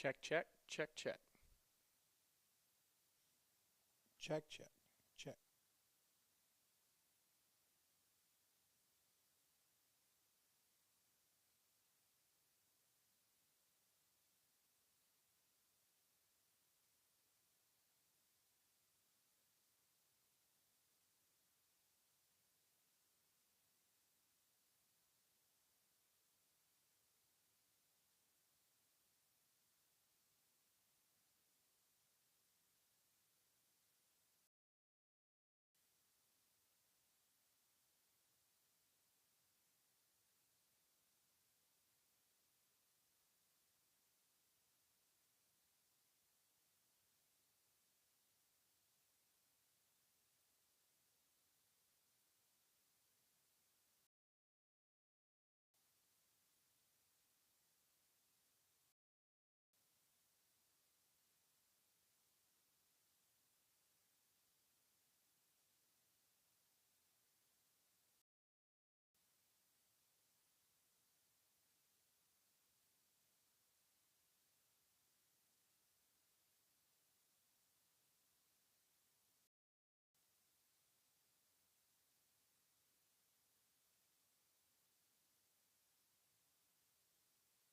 Check, check, check, check. Check, check, check.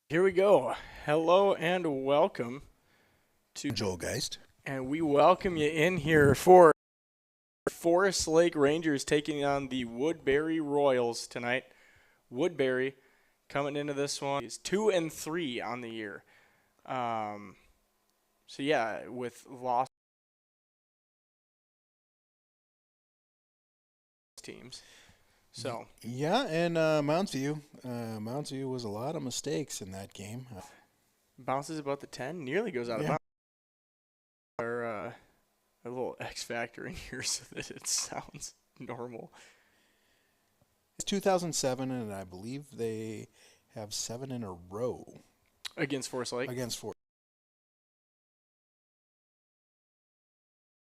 Here we go. Hello and welcome to Joel Geist. And we welcome you in here for Forest Lake Rangers taking on the Woodbury Royals tonight. Woodbury coming into this one is 2-3 on the year. So yeah, with lost teams. So yeah, and Mounds View was a lot of mistakes in that game. Bounces about the 10, nearly goes out of bounds. Our a little X factor in here so that it sounds normal. It's 2007, and I believe they have 7 in a row Against Forest Lake? Against Forest.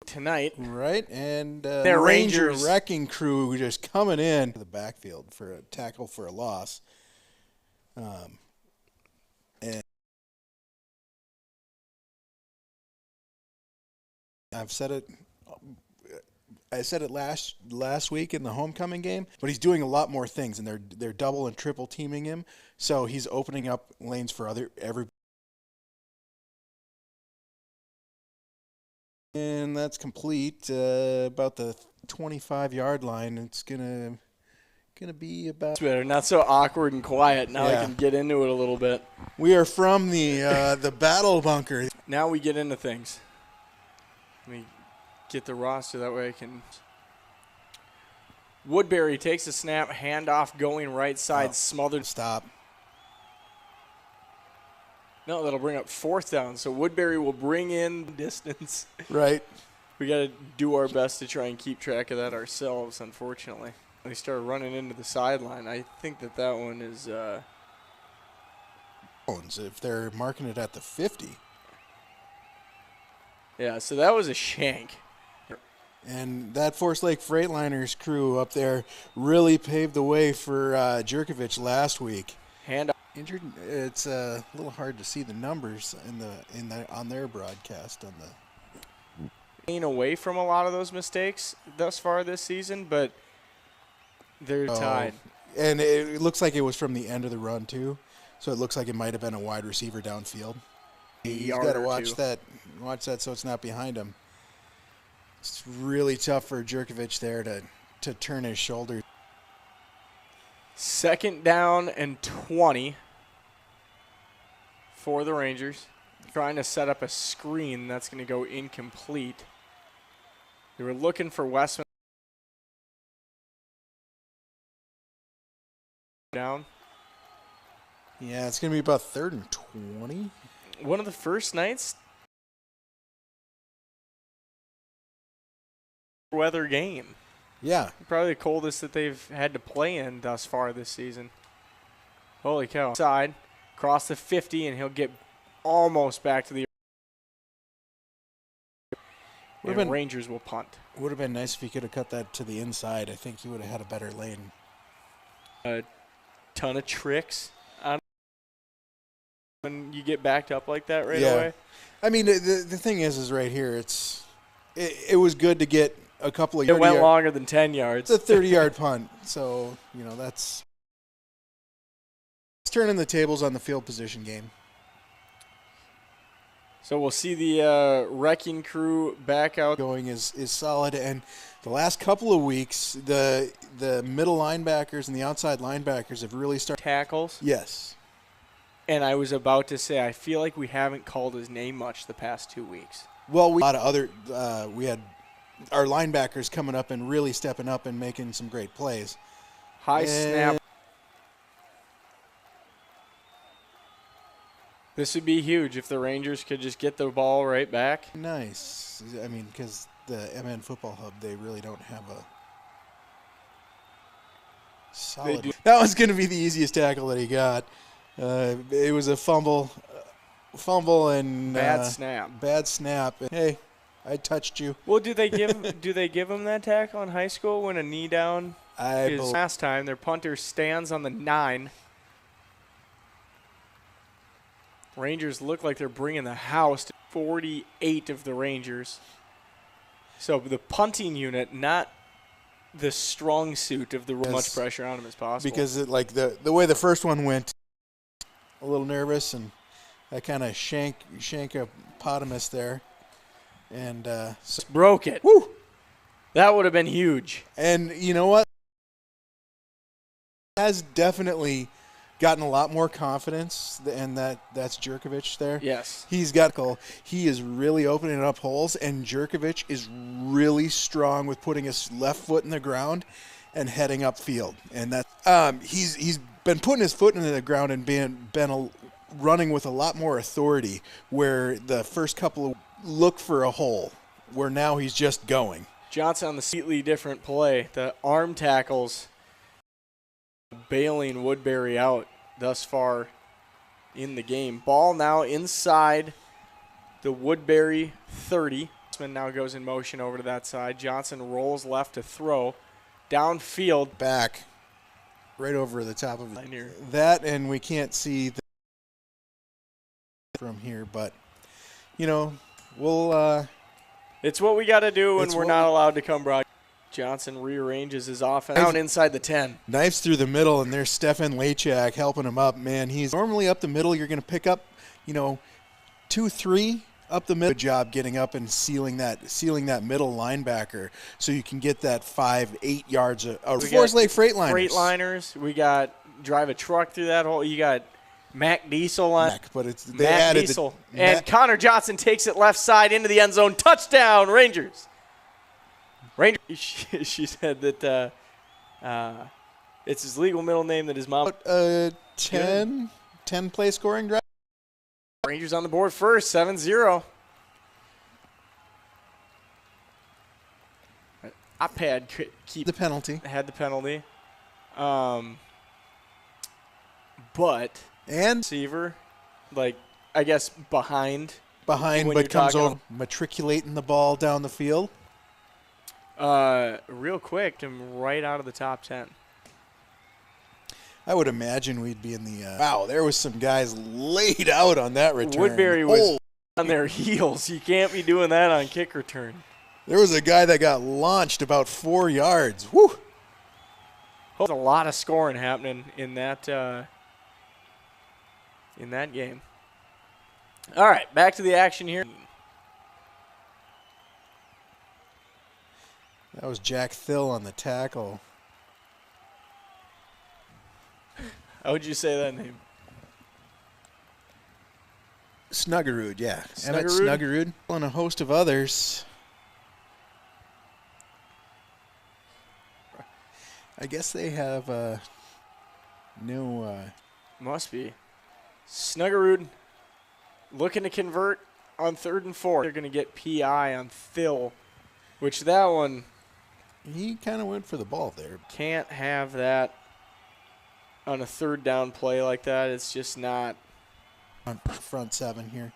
Tonight. Right, and their Ranger Rangers wrecking crew just coming in to the backfield for a tackle for a loss. And I said it last week in the homecoming game, but he's doing a lot more things, and they're double and triple teaming him, so he's opening up lanes for every. And that's complete about the 25-yard line. It's gonna be about. It's better, not so awkward and quiet. Now I can get into it a little bit. We are from the battle bunker. Now we get into things. Let me get the roster that way I can. Woodbury takes a snap, handoff going right side, smothered. Stop. No, that'll bring up 4th down. So Woodbury will bring in distance. Right. We got to do our best to try and keep track of that ourselves, unfortunately. They start running into the sideline. I think that one is. If they're marking it at the 50. Yeah, so that was a shank. And that Forest Lake Freightliners crew up there really paved the way for Jerkovich last week. Handoff. Injured. It's a little hard to see the numbers on their broadcast on the. Away from a lot of those mistakes thus far this season, but they're tied. And it looks like it was from the end of the run too, so it looks like it might have been a wide receiver downfield. He's got to watch that so it's not behind him. It's really tough for Jerkovich there to turn his shoulder. 2nd down and 20 for the Rangers. Trying to set up a screen that's going to go incomplete. They were looking for Westman. Down. Yeah, it's going to be about 3rd and 20. One of the first nights weather game. Yeah. Probably the coldest that they've had to play in thus far this season. Holy cow. Side, cross the 50, and he'll get almost back to the. And Rangers will punt. Would have been nice if he could have cut that to the inside. I think he would have had a better lane. A ton of tricks. when you get backed up like that right away. I mean, the thing is right here, it was good to get a couple of yards. It went longer than 10 yards. It's a 30-yard punt. So, it's turning the tables on the field position game. So we'll see the wrecking crew back out. Going is solid. And the last couple of weeks, the middle linebackers and the outside linebackers have really started. Tackles? Yes. And I was about to say, I feel like we haven't called his name much the past 2 weeks. Well, a lot of other we had our linebackers coming up and really stepping up and making some great plays. High snap. This would be huge if the Rangers could just get the ball right back. Nice. I mean, because the MN Football Hub, they really don't have a solid. That was going to be the easiest tackle that he got. It was a fumble and bad snap. Bad snap. Hey, I touched you. Well, do they give him that tackle in high school when a knee down? Last time their punter stands on the 9. Rangers look like they're bringing the house to 48 of the Rangers. So the punting unit, not the strong suit of the much pressure on him as possible. Because the way the first one went, a little nervous, and I kind of shankopotamus there, and broke it. Woo! That would have been huge. And you know what? Has definitely gotten a lot more confidence, and that's Jerkovich there. Yes. He is really opening up holes, and Jerkovich is really strong with putting his left foot in the ground and heading upfield. And that he's been putting his foot into the ground and been running with a lot more authority, where the first couple of look for a hole, where now he's just going. Johnson on the completely different play. The arm tackles bailing Woodbury out thus far in the game. Ball now inside the Woodbury 30. Now goes in motion over to that side. Johnson rolls left to throw. Downfield. Back. Right over the top of it. That, and we can't see from here, but, we'll it's what we got to do when we're not allowed to come broad. Johnson rearranges his offense down inside the 10. Knives through the middle, and there's Stefan Lechak helping him up. Man, he's normally up the middle. You're going to pick up, 2-3 up the middle. Good job getting up and sealing that middle linebacker, so you can get that 5-8 yards of Forest Lake Freightliners. Freightliners. We got drive a truck through that hole. You got Mac Diesel on. Mac Diesel. And Connor Johnson takes it left side into the end zone. Touchdown, Rangers. She said that it's his legal middle name that his mom. 10-play scoring drive. Rangers on the board first, 7-0. iPad keep the penalty. Had the penalty. But receiver, I guess behind, but comes over, matriculating the ball down the field. Real quick, him right out of the top 10. I would imagine we'd be in the wow, there was some guys laid out on that return. Woodbury was on their heels. You can't be doing that on kick return. There was a guy that got launched about 4 yards. Woo! There's a lot of scoring happening in that game. All right, back to the action here. That was Jack Thill on the tackle. How would you say that name? Snuggerud, yeah. Snuggerud? Emmett Snuggerud. And a host of others. I guess they have a new... Must be. Snuggerud looking to convert on 3rd and 4. They're going to get PI on Thill, which that one... He kind of went for the ball there. Can't have that on a 3rd down play like that. It's just not. Front 7 here.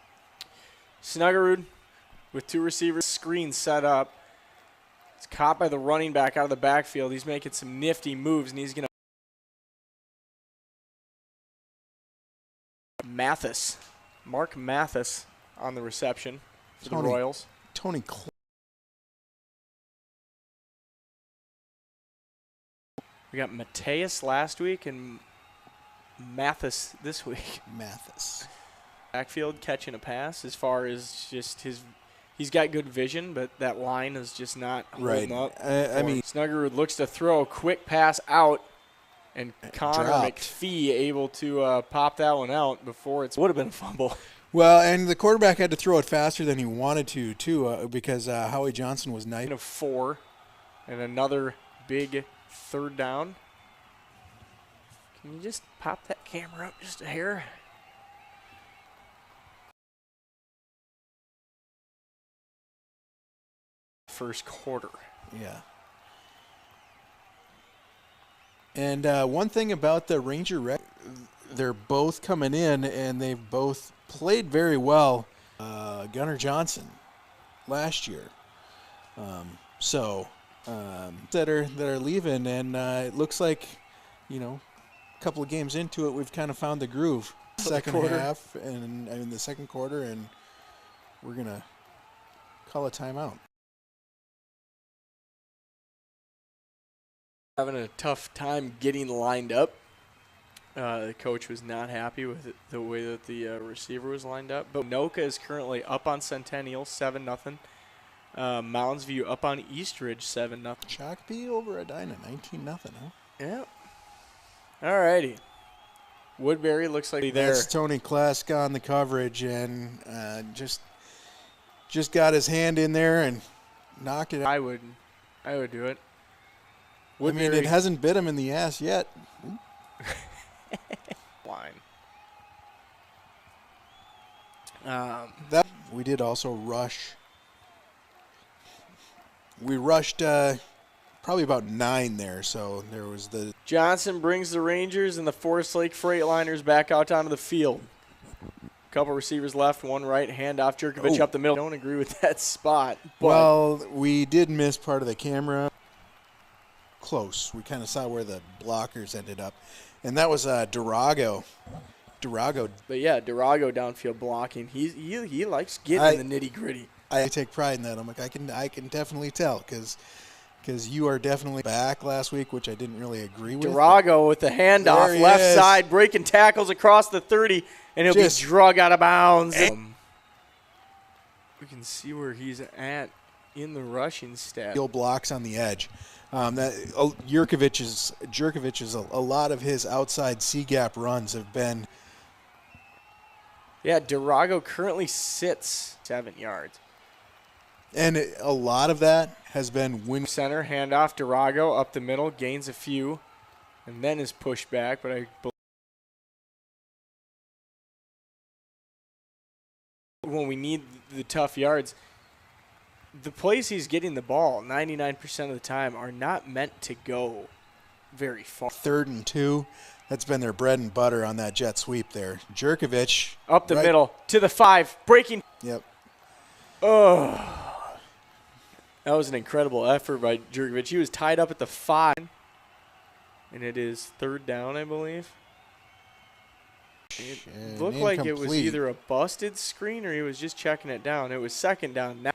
Snuggerud with 2 receivers. Screen set up. It's caught by the running back out of the backfield. He's making some nifty moves, and he's going to Mathis. Mark Mathis on the reception for the Royals. Tony We got Mateus last week and Mathis this week. Mathis. Backfield catching a pass as far as just he's got good vision, but that line is just not holding up. I mean, Snuggerud looks to throw a quick pass out, and Connor dropped. McPhee able to pop that one out before it would have been a fumble. Well, and the quarterback had to throw it faster than he wanted to, too, because Howie Johnson was nice. 4, and another big third down. Can you just pop that camera up just a hair? First quarter. Yeah. And one thing about the Ranger, they're both coming in, and they've both played very well. Gunnar Johnson last year. That are leaving, and it looks like, a couple of games into it, we've kind of found the groove. Second half, and in the second quarter, and we're gonna call a timeout. Having a tough time getting lined up. The coach was not happy with the way that the receiver was lined up. But Noka is currently up on Centennial, 7-0. Mounds View up on Eastridge, 7-0. Shakopee over Edina, 19-0, huh? Yeah. All righty. Woodbury looks like there. That's Tony Klesk on the coverage, and just got his hand in there and knocked it out. I would do it. Woodbury. I mean, it hasn't bit him in the ass yet. Line. That we did also rush. We rushed probably about 9 there, so there was the... Johnson brings the Rangers and the Forest Lake Freightliners back out onto the field. Couple receivers left, one right, handoff, Jerkovich up the middle. Don't agree with that spot. But well, we did miss part of the camera. Close. We kind of saw where the blockers ended up. And that was Durago. But yeah, Durago downfield blocking. He likes getting in the nitty-gritty. I take pride in that. I'm like, I can definitely tell because you are definitely back last week, which I didn't really agree with. Durago with the handoff, left side, breaking tackles across the 30, and he'll be drug out of bounds. We can see where he's at in the rushing stat. Blocks on the edge. Jerkovich a lot of his outside C-gap runs have been. Yeah, Durago currently sits 7 yards. And a lot of that has been center, handoff, Durago up the middle, gains a few, and then is pushed back. But I believe when we need the tough yards, the plays he's getting the ball 99% of the time are not meant to go very far. 3rd and 2. That's been their bread and butter on that jet sweep there. Jerkovich. Up the middle to the 5. Breaking. Yep. Oh. That was an incredible effort by Jerkovich. He was tied up at the 5. And it is 3rd down, I believe. It looked like it was either a busted screen or he was just checking it down. It was 2nd down now.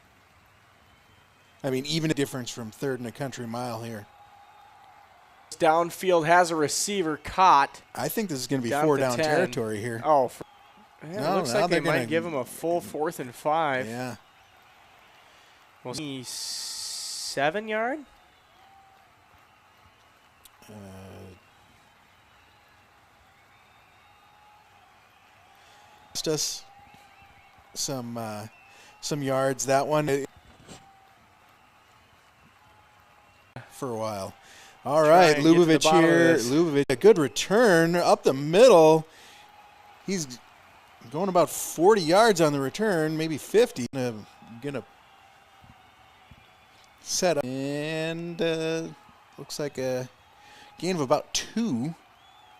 I mean, even a difference from 3rd and a country mile here. Downfield has a receiver caught. I think this is going to be 4-down territory here. Oh, it looks like they might give him a full 4th and 5. Yeah. Well, 7 yard? Just us some yards. That one for a while. All right, Lubavitch here. Lubavitch, a good return up the middle. He's going about 40 yards on the return, maybe 50. Gonna set up, and looks like a gain of about 2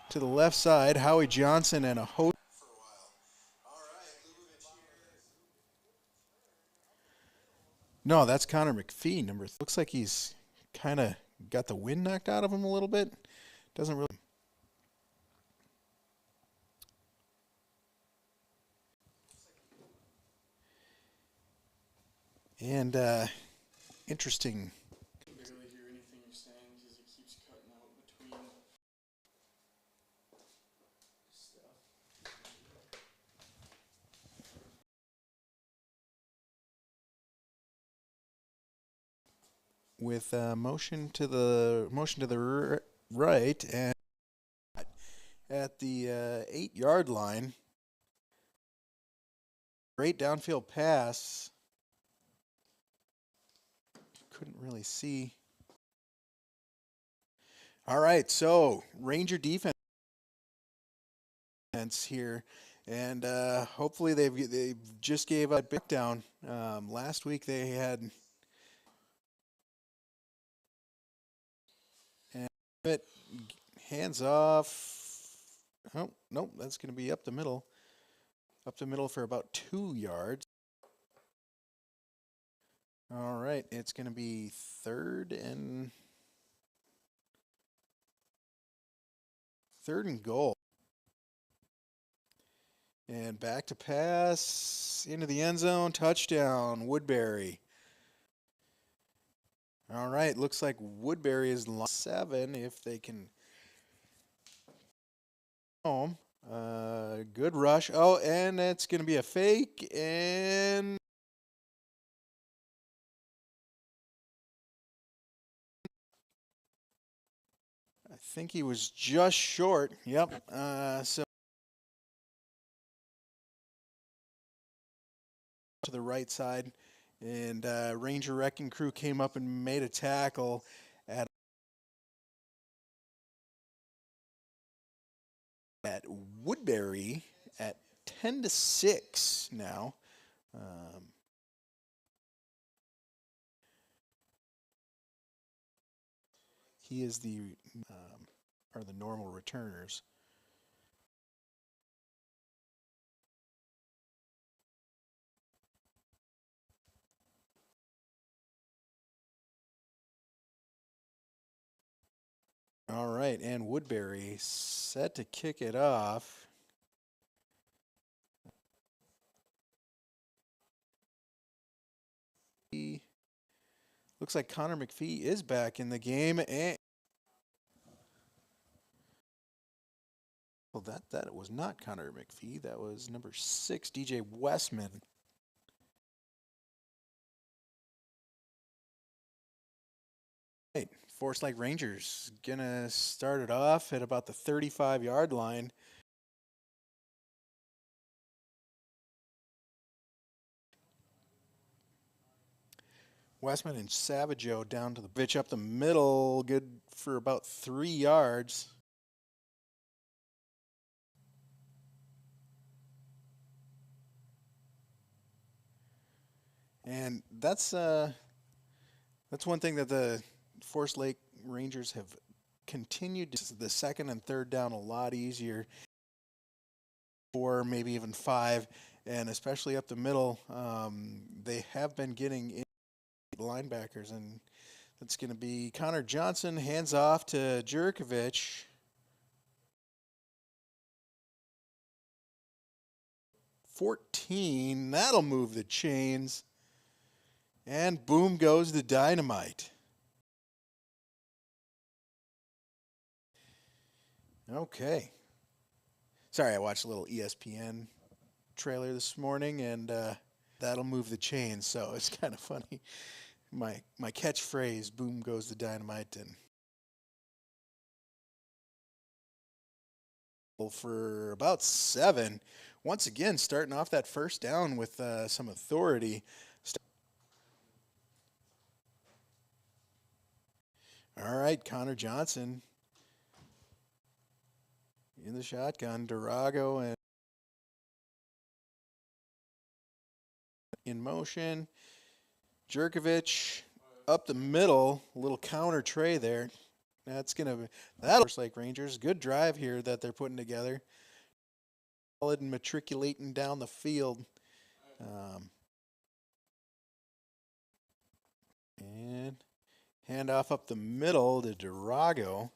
to the left side. Howie Johnson and a host. For a while. All right, Lubavitch here. No, that's Connor McPhee. Looks like he's kind of got the wind knocked out of him a little bit. Doesn't really. And interesting. I can barely hear anything you're saying because it keeps cutting out between stuff. With motion to the right and at the 8-yard line. Great downfield pass. Couldn't really see. All right, so Ranger defense here, and hopefully they just gave a big down. Last week they had and it hands off. Oh nope, that's going to be up the middle. Up the middle for about 2 yards. All right, it's going to be third and goal. And back to pass into the end zone, touchdown, Woodbury. All right, looks like Woodbury is 7 if they can home. Good rush. Oh, and it's going to be a fake, and I think he was just short. Yep. So to the right side, and Ranger Wrecking Crew came up and made a tackle at Woodbury at 10-6 now. He is the are the normal returners. All right, and Woodbury set to kick it off. Looks like Connor McPhee is back in the game, and well, that was not Connor McPhee. That was number 6, DJ Westman. Right, Forest Lake Rangers gonna start it off at about the 35-yard line. Westman and Savageau down to the pitch up the middle, good for about 3 yards. And that's one thing that the Forest Lake Rangers have continued to the second and third down a lot easier, 4, maybe even 5, and especially up the middle, they have been getting linebackers, and that's going to be Connor Johnson, hands off to Jerkovich. $14, that'll move the chains, and boom goes the dynamite. Okay. Sorry, I watched a little ESPN trailer this morning, and that'll move the chains, so it's kind of funny. My catchphrase, boom goes the dynamite, and for about 7. Once again, starting off that first down with some authority. All right, Connor Johnson in the shotgun, Durago and in motion. Jerkovich up the middle, a little counter tray there. That'll Forest Lake Rangers. Good drive here that they're putting together. Solid and matriculating down the field. And handoff up the middle to Durago.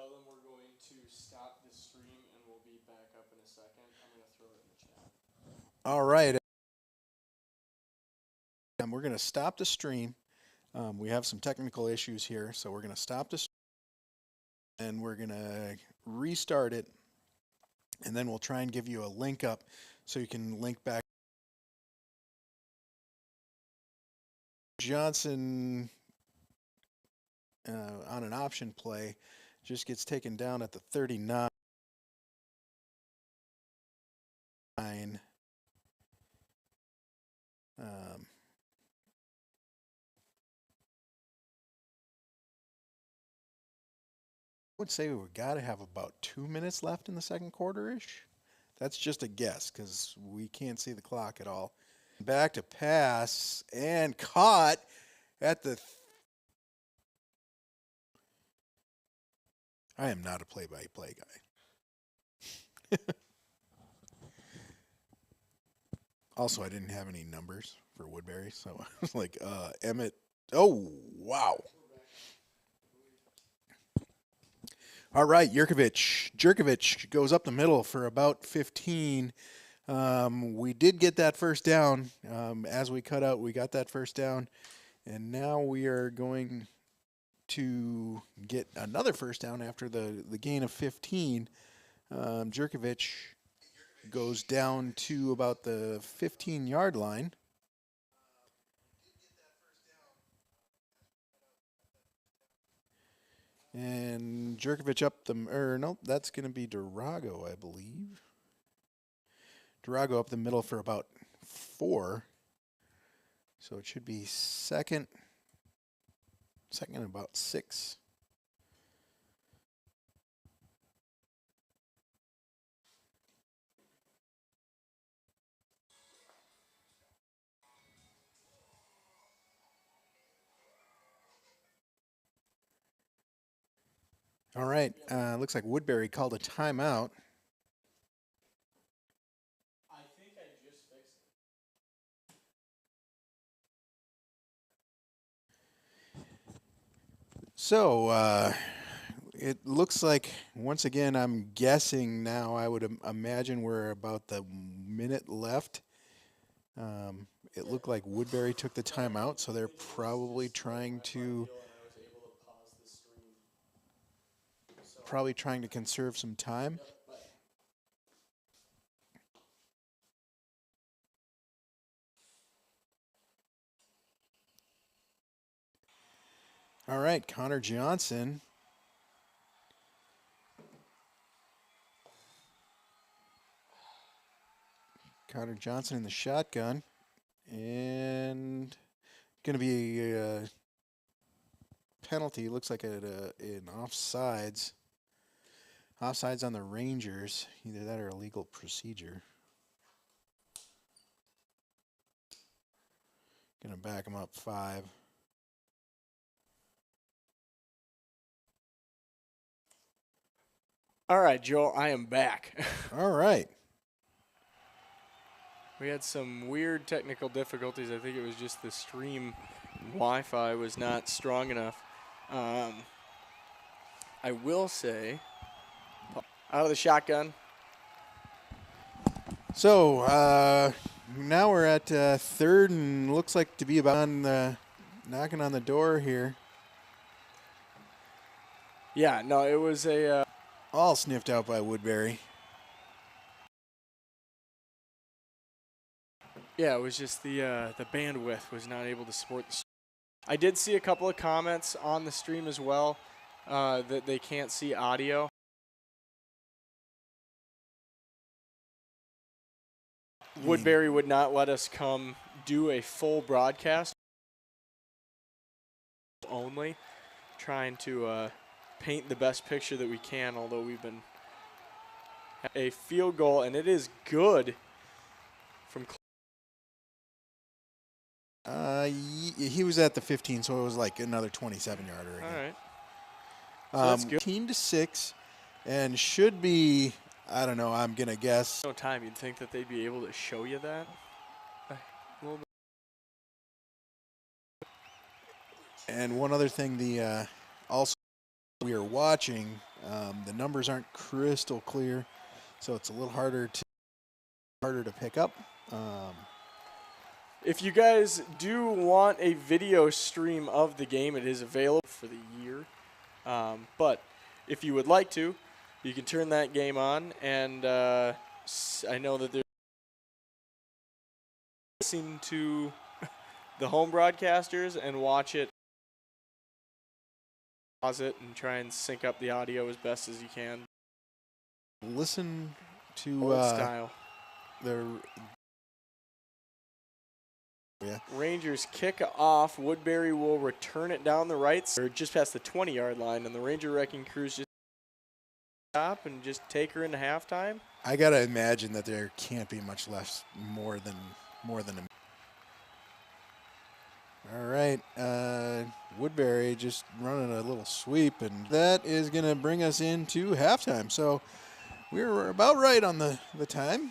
tell them we're going to stop the stream and we'll be back up in a second. I'm going to throw it in the chat. All right. We're going to stop the stream. We have some technical issues here, so we're going to stop the stream and we're going to restart it, and then we'll try and give you a link up so you can link back. Johnson on an option play just gets taken down at the 39. I would say we've got to have about 2 minutes left in the second quarter-ish. That's just a guess because we can't see the clock at all. Back to pass and caught at the... I am not a play-by-play guy. Also, I didn't have any numbers for Woodbury, so I was like, Emmett. Oh, wow. All right, Jerkovic goes up the middle for about 15. We did get that first down. As we cut out, we got that first down. And now we are going to get another first down after the gain of 15. Jerkovic goes down to about the 15-yard line. And Jerkovic up the, nope, that's going to be Durago, I believe. Durago up the middle for about 4. So it should be second and about 6. All right, looks like Woodbury called a timeout. I think I just fixed it. So it looks like, once again, I'm guessing now, I would imagine we're about the minute left. It looked like Woodbury took the timeout, so they're probably trying to conserve some time. All right, Connor Johnson. Connor Johnson in the shotgun. And going to be a penalty. Looks like an offsides. Offsides on the Rangers. Either that or a legal procedure. Going to back him up 5. All right, Joel, I am back. All right. We had some weird technical difficulties. I think it was just the stream Wi-Fi was not strong enough. I will say, out of the shotgun. So now we're at 3rd and looks like to be about knocking on the door here. Yeah, no, it was a... all sniffed out by Woodbury. Yeah, it was just the bandwidth was not able to support the stream. I did see a couple of comments on the stream as well that they can't see audio. Woodbury would not let us come do a full broadcast. Only trying to paint the best picture that we can, although we've been a field goal, and it is good from he was at the 15, so it was like another 27-yarder again. All right. So that's good. 15-6, and should be, I don't know, I'm going to guess. No time. You'd think that they'd be able to show you that a little bit. And one other thing, also we are watching, the numbers aren't crystal clear, so it's a little harder to pick up. If you guys do want a video stream of the game, it is available for the year. But if you would like to, you can turn that game on, and I know that they're listening to the home broadcasters and watch it, pause it, and try and sync up the audio as best as you can. Listen to Old style. Yeah. Rangers kick off. Woodbury will return it down the right side, or just past the 20-yard line, and the Ranger wrecking crews just stop and just take her into halftime. I gotta imagine that there can't be much left more than a. All right, Woodbury just running a little sweep, and that is gonna bring us into halftime. So we're about right on the time.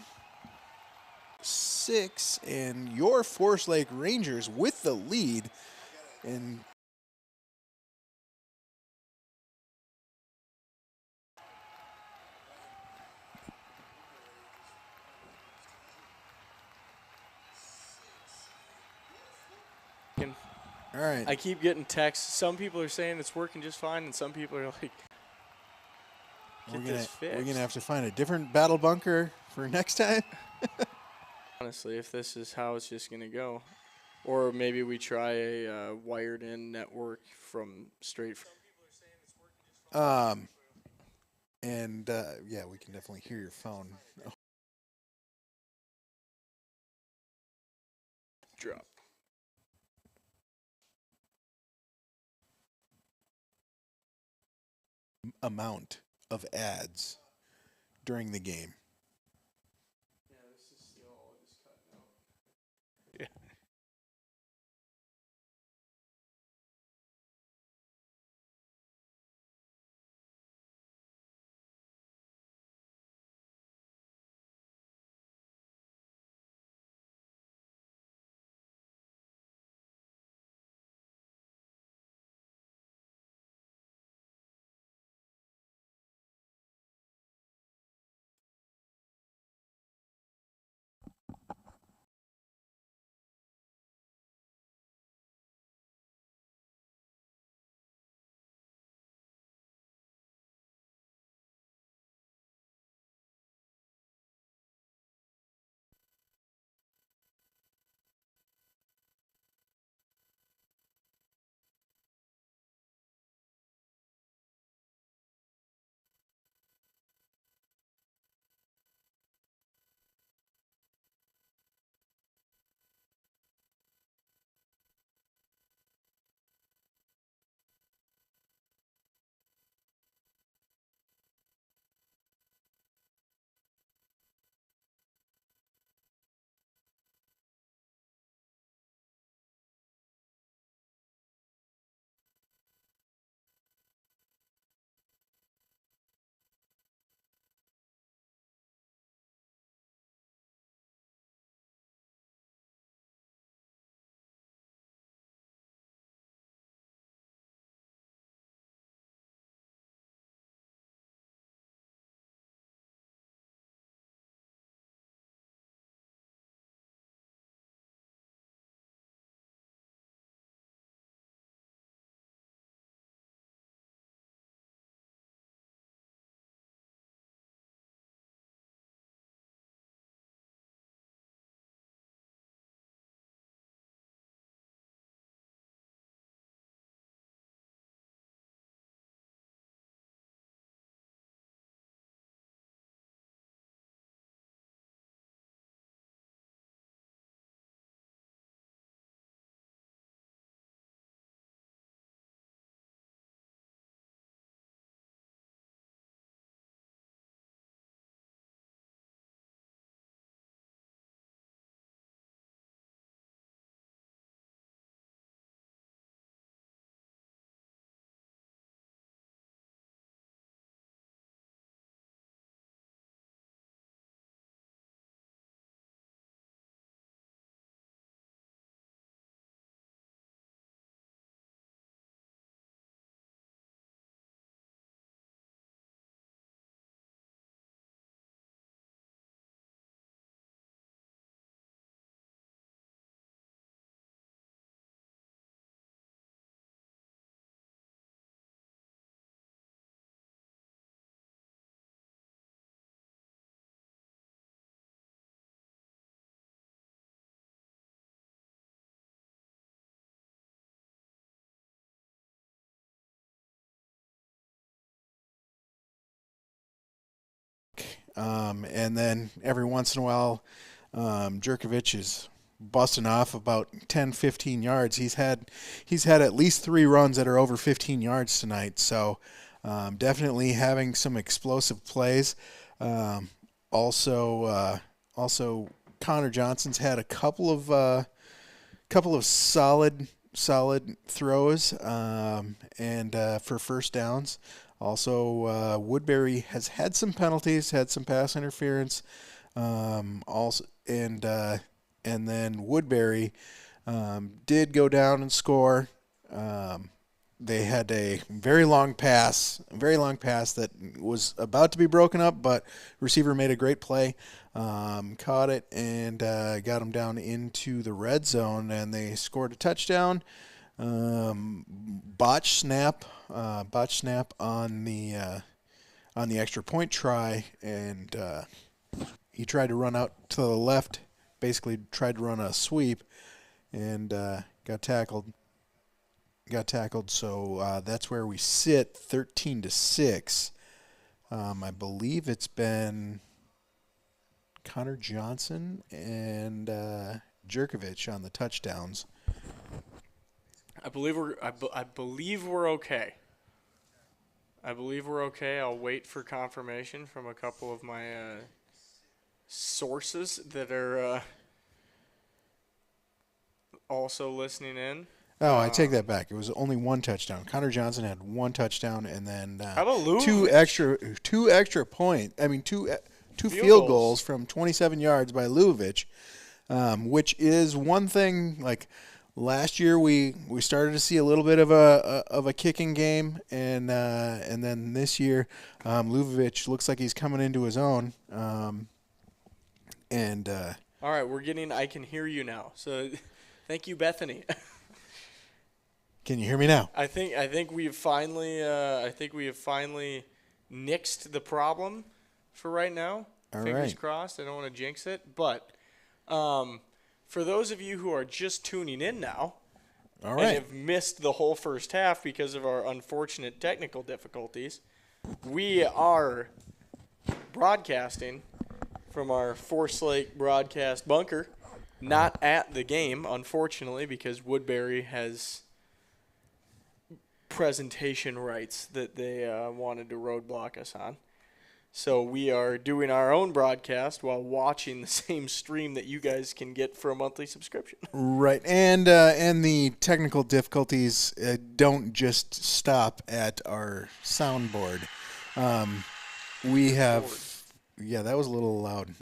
6, and your Forest Lake Rangers with the lead. And all right, I keep getting texts. Some people are saying it's working just fine, and some people are like, "Get this fixed." We're gonna have to find a different battle bunker for next time. Honestly, if this is how it's just gonna go, or maybe we try a wired-in network from straight. And yeah, we can definitely hear your phone. Drop. Amount of ads during the game. Yeah, this is still all just cutting out. Yeah. And then every once in a while, Jerkovich is busting off about 10, 15 yards. He's had at least 3 runs that are over 15 yards tonight. So definitely having some explosive plays. Also, Connor Johnson's had a couple of solid throws and for first downs. Also, Woodbury has had some penalties, had some pass interference. Also, and then Woodbury did go down and score. They had a very long pass that was about to be broken up, but receiver made a great play, caught it, and got them down into the red zone, and they scored a touchdown. Botch snap on the extra point try, and he tried to run out to the left, basically tried to run a sweep, and got tackled. So that's where we sit, 13-6. I believe it's been Connor Johnson and Jerkovich on the touchdowns. I believe we're okay. I believe we're okay. I'll wait for confirmation from a couple of my sources that are also listening in. Oh, I take that back. It was only 1 touchdown. Connor Johnson had 1 touchdown, and then how about two extra field goals from 27 yards by Luvovic, which is one thing. Like last year, we started to see a little bit of a kicking game, and then this year, Luvovic looks like he's coming into his own. All right, I can hear you now. So, thank you, Bethany. Can you hear me now? I think we have finally nixed the problem for right now. Fingers crossed. I don't want to jinx it, but for those of you who are just tuning in now and have missed the whole first half because of our unfortunate technical difficulties, we are broadcasting from our Force Lake broadcast bunker, not at the game, unfortunately, because Woodbury has presentation rights that they wanted to roadblock us on. So we are doing our own broadcast while watching the same stream that you guys can get for a monthly subscription. Right, and the technical difficulties don't just stop at our soundboard. We have, that was a little loud.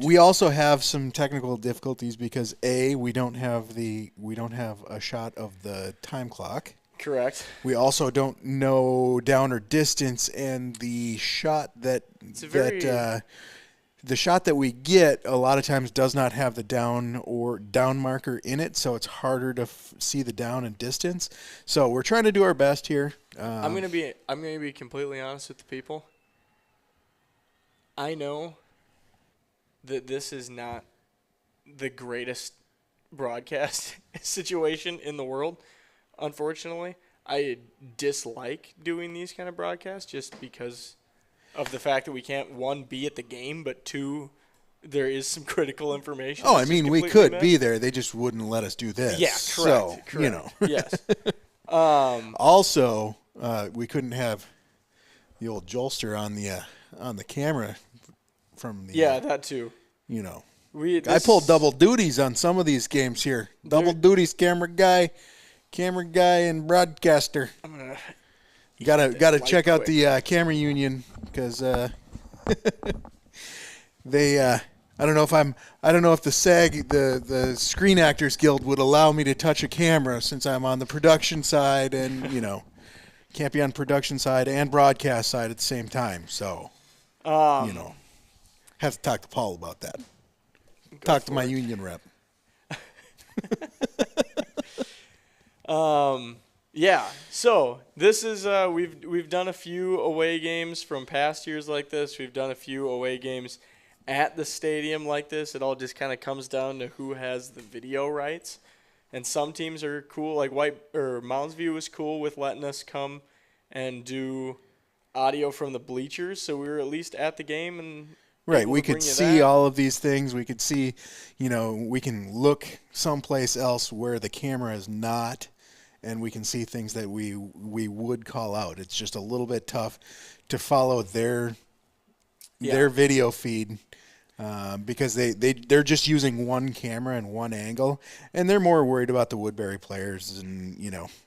We also have some technical difficulties because we don't have a shot of the time clock. Correct. We also don't know down or distance, and the shot that we get a lot of times does not have the down marker in it, so it's harder to see the down and distance. So we're trying to do our best here. I'm gonna be completely honest with the people. I know that this is not the greatest broadcast situation in the world. Unfortunately, I dislike doing these kind of broadcasts just because of the fact that we can't, 1, be at the game, but 2, there is some critical information. Oh, I mean, we could be there. They just wouldn't let us do this. Yeah, correct. So, you know. Yes. Also, we couldn't have the old Jolster on the camera from the. Yeah, that too. You know. I pulled double duties on some of these games here. Double duties, camera guy and broadcaster. Gotta check out the camera union because they. I don't know if the SAG, the Screen Actors Guild, would allow me to touch a camera since I'm on the production side, and can't be on production side and broadcast side at the same time. So, have to talk to Paul about that. Talk to my union rep. Yeah. So this is we've done a few away games from past years like this. We've done a few away games at the stadium like this. It all just kind of comes down to who has the video rights. And some teams are cool, like Mounds View was cool with letting us come and do audio from the bleachers, so we were at least at the game and right. We could see all of these things. We could see, we can look someplace else where the camera is not, and we can see things that we would call out. It's just a little bit tough to follow their video feed. Because they're just using one camera and one angle, and they're more worried about the Woodbury players and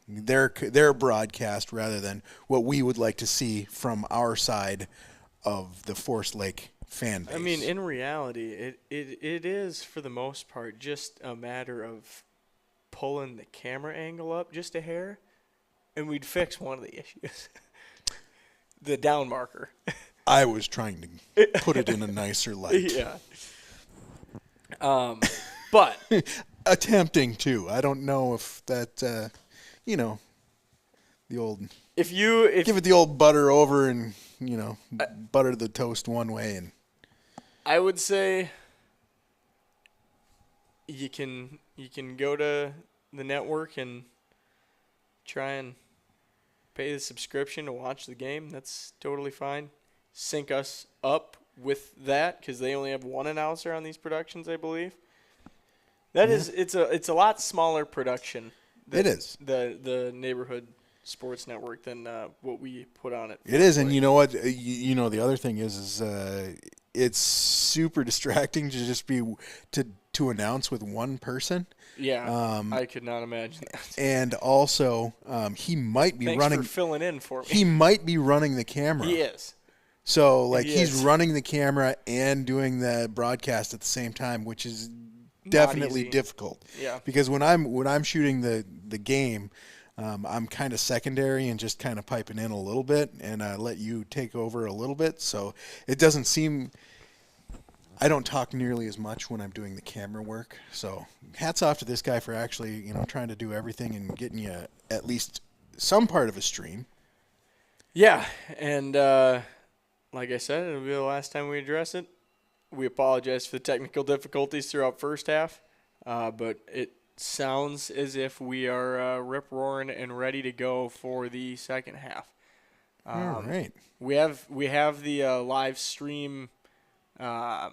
their broadcast rather than what we would like to see from our side of the Forest Lake fan base. I mean, in reality, it is for the most part just a matter of pulling the camera angle up just a hair, and we'd fix one of the issues. The down marker. I was trying to put it in a nicer light. Yeah. But attempting to. I don't know if that, the old. If give it the old butter over and butter the toast one way, and I would say you can go to the network and try and pay the subscription to watch the game. That's totally fine. Sync us up with that because they only have one announcer on these productions, I believe. It's a lot smaller production. It is the neighborhood sports network than what we put on it. It is, and you know what? The other thing is it's super distracting to just be to announce with one person. Yeah, I could not imagine that. And also, he might be Thanks for filling in for me. He might be running the camera. He is. So, he's running the camera and doing the broadcast at the same time, which is definitely difficult. Yeah. Because when I'm shooting the game, I'm kind of secondary and just kind of piping in a little bit, and I let you take over a little bit. So it doesn't seem. I don't talk nearly as much when I'm doing the camera work. So hats off to this guy for actually, trying to do everything and getting you at least some part of a stream. Yeah, and like I said, it'll be the last time we address it. We apologize for the technical difficulties throughout first half, but it sounds as if we are rip-roaring and ready to go for the second half. All right. We have the live stream, the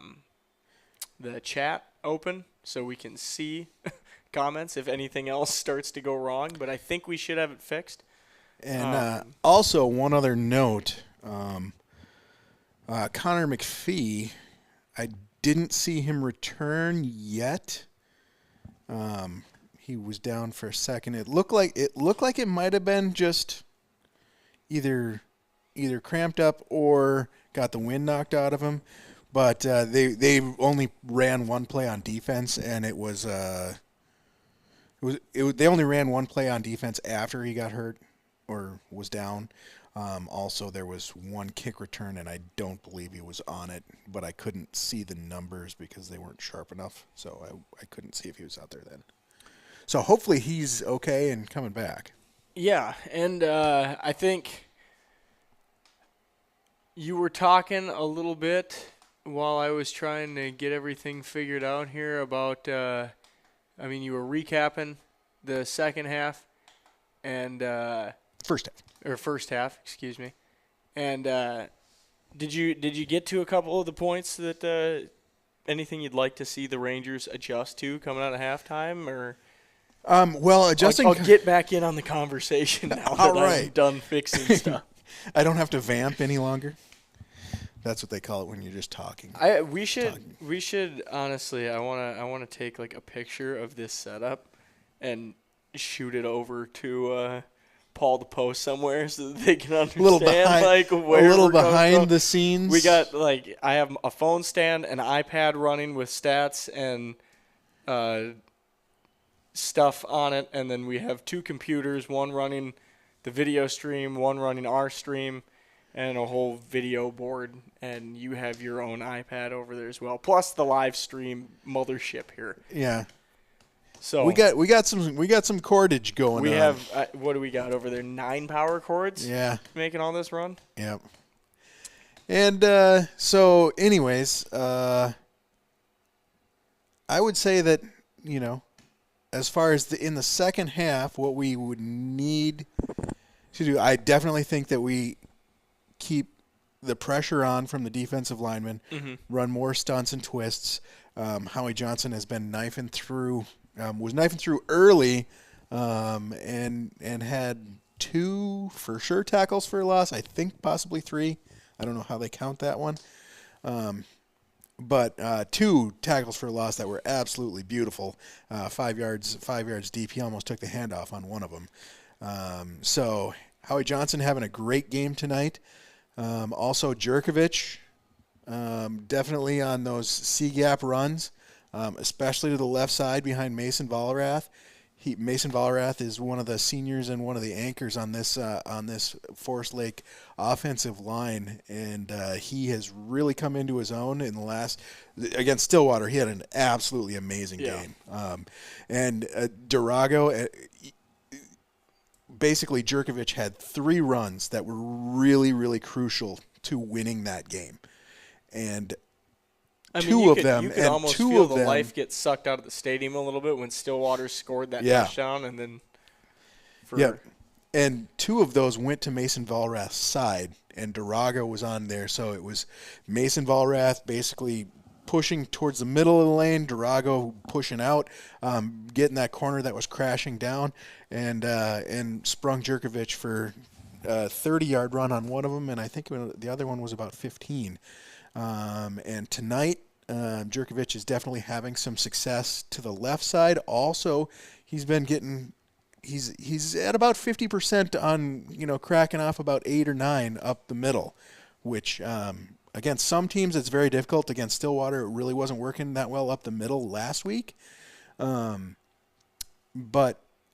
chat open, so we can see comments if anything else starts to go wrong, but I think we should have it fixed. And also, one other note, Connor McPhee, I didn't see him return yet. He was down for a second. It looked like it might have been just either cramped up or got the wind knocked out of him. But they only ran one play on defense, and they only ran one play on defense after he got hurt or was down. Also, there was one kick return, and I don't believe he was on it, but I couldn't see the numbers because they weren't sharp enough, so I couldn't see if he was out there then. So hopefully he's okay and coming back. Yeah, and I think you were talking a little bit while I was trying to get everything figured out here about, you were recapping the second half and first half, excuse me. And did you get to a couple of the points that anything you'd like to see the Rangers adjust to coming out of halftime, or? Adjusting. I'll get back in on the conversation now that I'm done fixing stuff. I don't have to vamp any longer. That's what they call it when you're just talking. We should honestly. I wanna take like a picture of this setup and shoot it over to Paul to post somewhere so that they can understand where a little we're behind from. the scenes. We got I have a phone stand, an iPad running with stats and stuff on it, and then we have two computers, one running the video stream, one running our stream, and a whole video board, and you have your own iPad over there as well, plus the live stream mothership here. Yeah. So we got some cordage going on. We have what do we got over there? 9 power cords. Yeah. Making all this run. Yep. And so, anyways, I would say that as far as in the second half, what we would need to do, I definitely think that we keep the pressure on from the defensive linemen, run more stunts and twists. Howie Johnson has been knifing through, was knifing through early, and had 2 for sure tackles for a loss. I think possibly 3. I don't know how they count that one. But 2 tackles for a loss that were absolutely beautiful. 5 yards deep. He almost took the handoff on one of them. So Howie Johnson having a great game tonight. Also Jerkovich, definitely on those C-gap runs, especially to the left side behind Mason Vollerath. Mason Vollerath is one of the seniors and one of the anchors on this Forest Lake offensive line, and he has really come into his own in the last against Stillwater. He had an absolutely amazing game, and Durago. Basically, Jerkovich had 3 runs that were really, really crucial to winning that game, and you could almost feel the life get sucked out of the stadium a little bit when Stillwater scored that touchdown, and then and 2 of those went to Mason Vollerath's side, and Durago was on there, so it was Mason Vollerath basically pushing towards the middle of the lane, Durago pushing out, getting that corner that was crashing down, and sprung Jerkovich for a 30-yard run on one of them, and I think the other one was about 15. And tonight, Jerkovich is definitely having some success to the left side. Also, he's been getting he's at about 50% on cracking off about 8 or 9 up the middle, which against some teams it's very difficult. Against Stillwater, it really wasn't working that well up the middle last week. But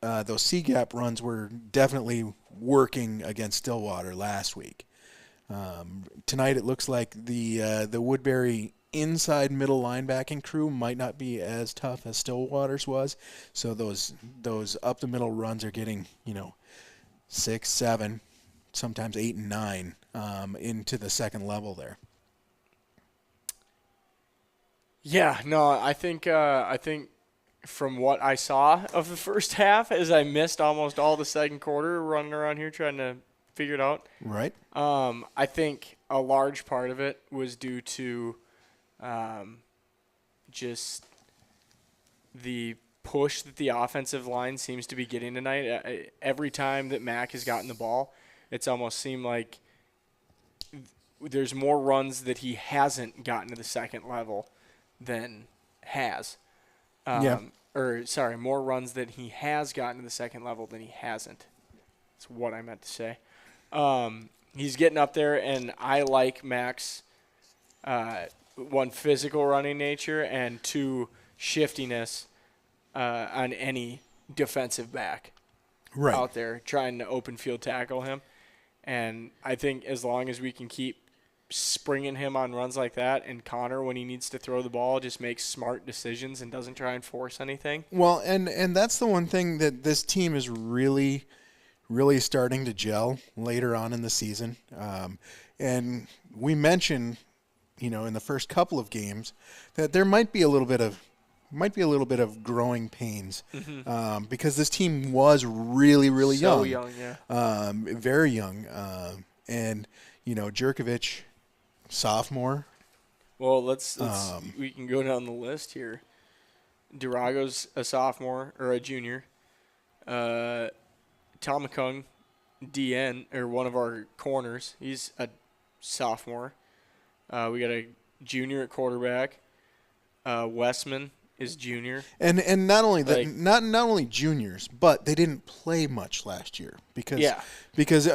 those C-gap runs were definitely working against Stillwater last week. Tonight it looks like the Woodbury inside middle linebacking crew might not be as tough as Stillwater's was. So those up the middle runs are getting 6, 7, sometimes 8 and 9 into the second level there. Yeah, no, I think from what I saw of the first half, as I missed almost all the second quarter running around here trying to figure it out. Right. I think a large part of it was due to just the push that the offensive line seems to be getting tonight. Every time that Mac has gotten the ball, it's almost seemed like there's more runs that he hasn't gotten to the second level than has. More runs that he has gotten to the second level than he hasn't. That's what I meant to say. He's getting up there, and I like Mac's 1, physical running nature, and 2, shiftiness on any defensive back out there trying to open field tackle him. And I think as long as we can keep springing him on runs like that, and Connor, when he needs to throw the ball, just makes smart decisions and doesn't try and force anything. Well, and that's the one thing that this team is really starting to gel later on in the season. And we mentioned, in the first couple of games that there might be a little bit of growing pains, because this team was really, really young. So young, yeah. Very young. And, Jerkovich, sophomore. Well, let's we can go down the list here. Durago's a sophomore or a junior. Tom McCung, DN, or one of our corners, he's a sophomore. We got a junior at quarterback. Westman is junior. And not only that, not only juniors, but they didn't play much last year because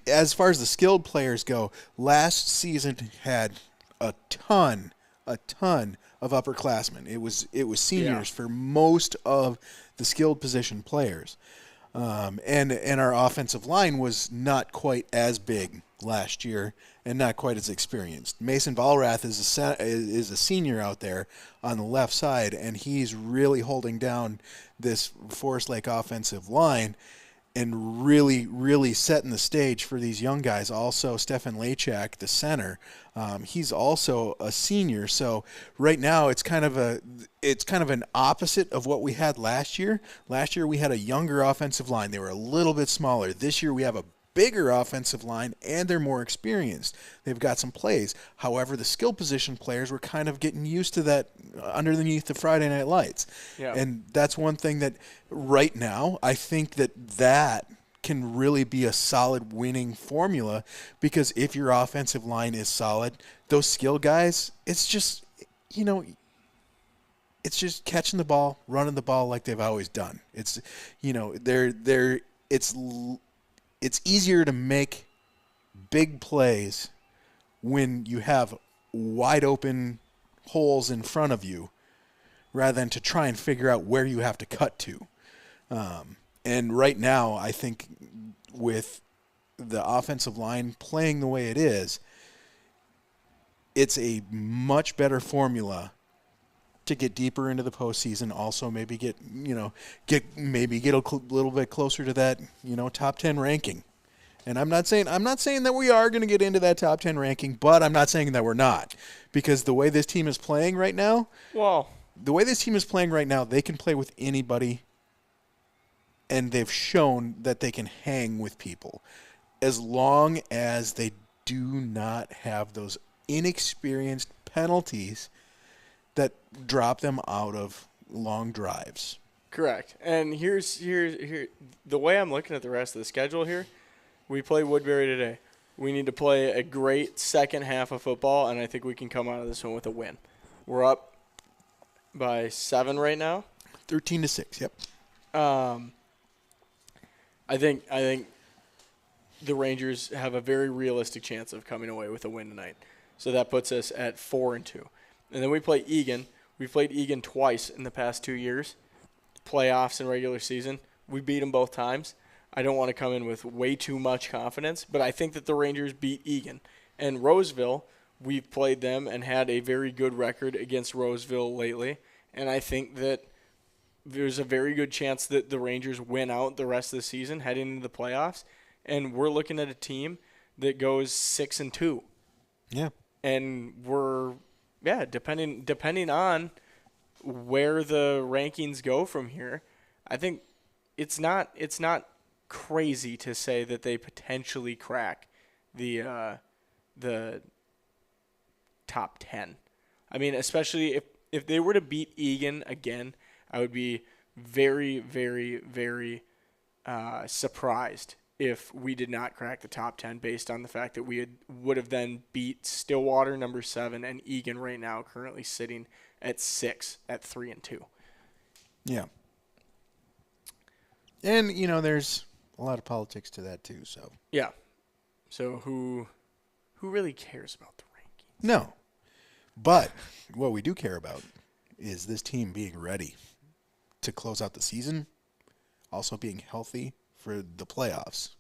as far as the skilled players go, last season had a ton of upperclassmen. It was seniors for most of the skilled position players. And our offensive line was not quite as big last year and not quite as experienced. Mason Vollerath is a senior out there on the left side, and he's really holding down this Forest Lake offensive line and really, really setting the stage for these young guys. Also, Stefan Lachak, the center, he's also a senior. So right now, it's kind of an opposite of what we had last year. Last year, we had a younger offensive line. They were a little bit smaller. This year, we have a bigger offensive line, and they're more experienced. They've got some plays. However, the skill position players were kind of getting used to that underneath the Friday Night Lights. Yeah. And that's one thing that right now I think that can really be a solid winning formula, because if your offensive line is solid, those skill guys, it's just, it's just catching the ball, running the ball like they've always done. It's, it's easier to make big plays when you have wide open holes in front of you rather than to try and figure out where you have to cut to. And right now, I think with the offensive line playing the way it is, it's a much better formula to get deeper into the postseason. Also, maybe get a little bit closer to that, top 10 ranking. And I'm not saying that we are going to get into that top 10 ranking, but I'm not saying that we're not, because the way this team is playing right now, they can play with anybody, and they've shown that they can hang with people as long as they do not have those inexperienced penalties that drop them out of long drives. Correct. And here's the way I'm looking at the rest of the schedule here. We play Woodbury today. We need to play a great second half of football, and I think we can come out of this one with a win. We're up by 7 right now. 13-6. Yep. I think the Rangers have a very realistic chance of coming away with a win tonight. So that puts us at 4-2. And then we play Egan. We've played Egan twice in the past 2 years, playoffs and regular season. We beat them both times. I don't want to come in with way too much confidence, but I think that the Rangers beat Egan. And Roseville, we've played them and had a very good record against Roseville lately. And I think that there's a very good chance that the Rangers win out the rest of the season heading into the playoffs. And we're looking at a team that goes 6-2. Yeah. And depending on where the rankings go from here, I think it's not crazy to say that they potentially crack the top 10. I mean, especially if they were to beat Egan again, I would be very, very, very surprised if we did not crack the top 10 based on the fact that we would have then beat Stillwater, number 7, and Egan right now currently sitting at 6 at 3-2. Yeah. And, there's a lot of politics to that too, so. Yeah. So who really cares about the rankings? No. But what we do care about is this team being ready to close out the season, also being healthy for the playoffs.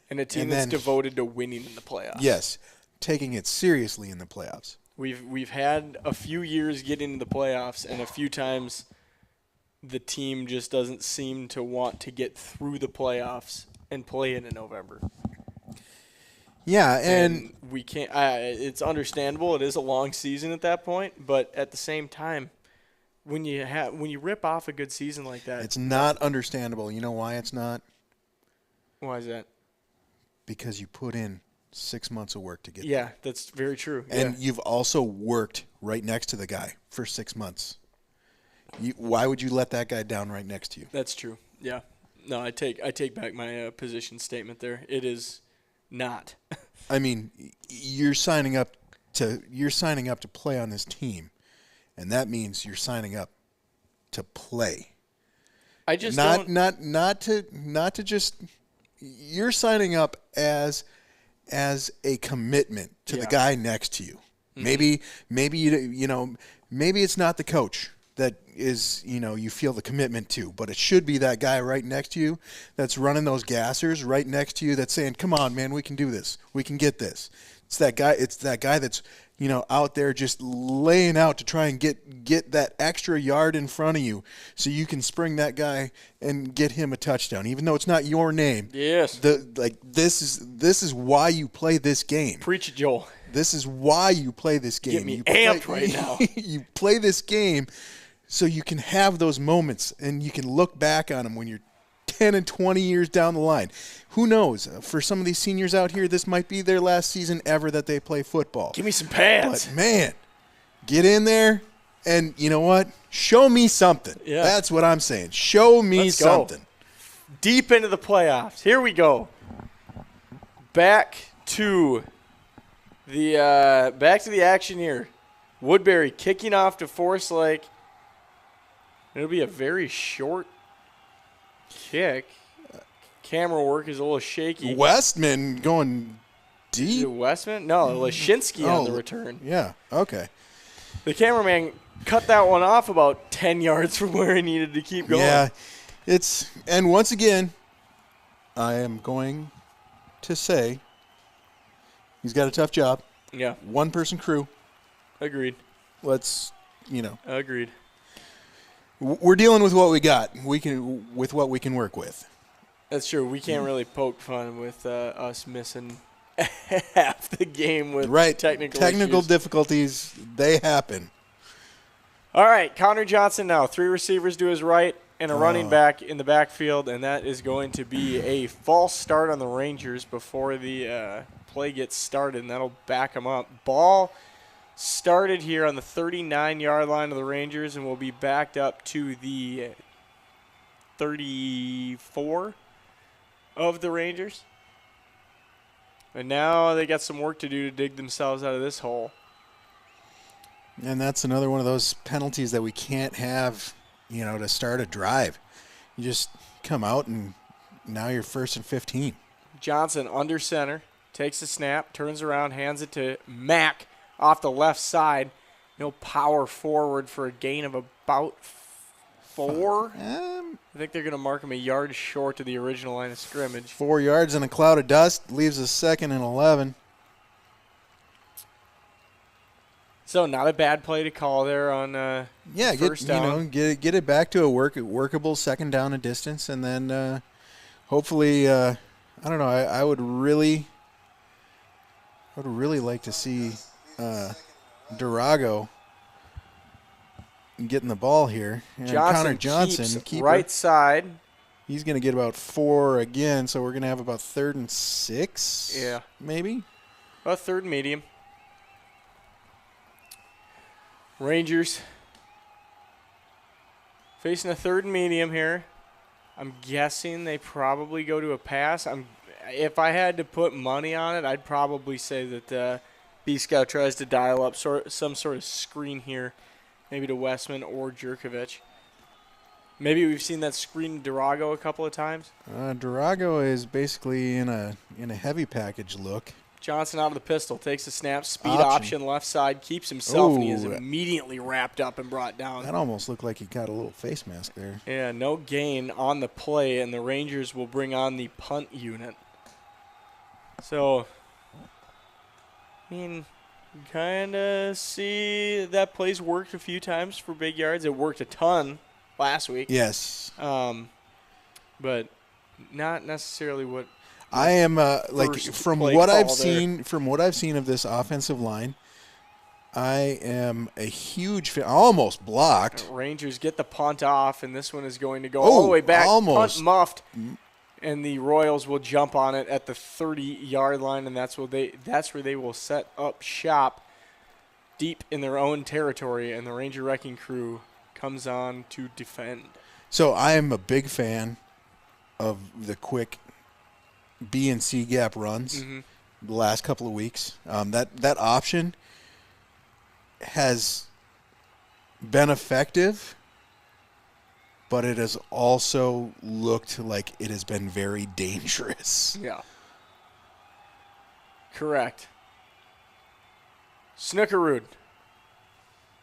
And a team that's devoted to winning in the playoffs. Yes, taking it seriously in the playoffs. We've had a few years getting into the playoffs, and a few times the team just doesn't seem to want to get through the playoffs and play in November. Yeah, and we can't. It's understandable. It is a long season at that point, but at the same time, when you rip off a good season like that, it's not understandable. You know why it's not? Why is that? Because you put in 6 months of work to get there. Yeah, that's very true. And you've also worked right next to the guy for 6 months. Why would you let that guy down right next to you? That's true. Yeah. No, I take back my position statement there. It is not. I mean, you're signing up to play on this team, and that means you're signing up to play. I just not to just. You're signing up as a commitment to the guy next to you. Mm-hmm. Maybe it's not the coach that is, you feel the commitment to, but it should be that guy right next to you that's running those gassers right next to you that's saying, "Come on, man, we can do this. We can get this." It's that guy that's, out there just laying out to try and get that extra yard in front of you so you can spring that guy and get him a touchdown, even though it's not your name. Yes. This is why you play this game. Preach it, Joel. This is why you play this game. Get me amped right now. You play this game so you can have those moments and you can look back on them when you're 10 and 20 years down the line. Who knows? For some of these seniors out here, this might be their last season ever that they play football. Give me some pads. But, man, get in there, and you know what? Show me something. Yeah. That's what I'm saying. Show me something. Go. Deep into the playoffs. Here we go. Back to the action here. Woodbury kicking off to Forest Lake. It'll be a very short kick. Camera work is a little shaky. Westman going deep. Is it Westman? No, Lashinsky on the return. Yeah, okay. The cameraman cut that one off about 10 yards from where he needed to keep going. Yeah, and once again, I am going to say he's got a tough job. Yeah. One-person crew. Agreed. Agreed. We're dealing with what we got. With what we can work with. That's true. We can't really poke fun with us missing half the game with technical issues. Difficulties. They happen. All right, Connor Johnson now. 3 receivers to his right and a running back in the backfield, and that is going to be a false start on the Rangers before the play gets started, and that'll back them up. Ball started here on the 39-yard line of the Rangers and will be backed up to the 34 of the Rangers. And now they got some work to do to dig themselves out of this hole. And that's another one of those penalties that we can't have, to start a drive. You just come out and now you're 1st and 15. Johnson under center, takes the snap, turns around, hands it to Mack off the left side. He'll power forward for a gain of about 4. I think they're going to mark him a yard short to the original line of scrimmage. 4 yards in a cloud of dust leaves us 2nd and 11. So not a bad play to call there on first down. Get it back to a workable 2nd down and distance, and then hopefully I don't know. I would really like to see Durago getting the ball here. And Connor Johnson, keeper, right side. He's going to get about 4 again, so we're going to have about 3rd and 6. Yeah, maybe. About 3rd and medium. Rangers facing a 3rd and medium here. I'm guessing they probably go to a pass. If I had to put money on it, I'd probably say that B-Scout tries to dial up some sort of screen here, maybe to Westman or Jerkovich. Maybe we've seen that screen to Durago a couple of times. Durago is basically in a heavy package look. Johnson out of the pistol, takes a snap, speed option left side, keeps himself, and he is immediately wrapped up and brought down. That almost looked like he got a little face mask there. Yeah, no gain on the play, and the Rangers will bring on the punt unit. So, kind of see that play's worked a few times for big yards. It worked a ton last week. Yes. But not necessarily what I am from what I've seen of this offensive line. I am a huge fan. Almost blocked. Rangers get the punt off, and this one is going to go all the way back. Almost. Punt muffed, and the Royals will jump on it at the 30-yard line, and that's where they will set up shop deep in their own territory, and the Ranger Wrecking Crew comes on to defend. So I am a big fan of the quick B and C gap runs the last couple of weeks. That option has been effective, but it has also looked like it has been very dangerous. Yeah. Correct. Snookerud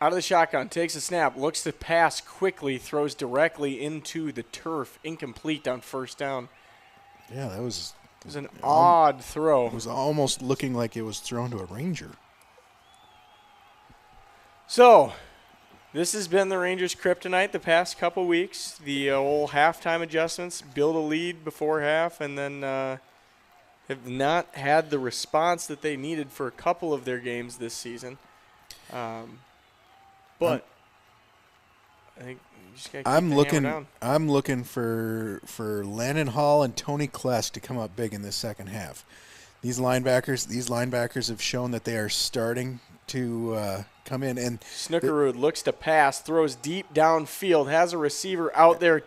out of the shotgun, takes a snap, looks to pass quickly, throws directly into the turf, incomplete on 1st down. Yeah, that was... It was an odd throw. It was almost looking like it was thrown to a Ranger. So, this has been the Rangers' kryptonite the past couple weeks. The old halftime adjustments, build a lead before half, and then have not had the response that they needed for a couple of their games this season. But I think you just gotta keep the hammer down. I'm looking for Landon Hall and Tony Kless to come up big in this second half. These linebackers have shown that they are starting to come in. And Snookerud looks to pass, throws deep downfield, has a receiver out there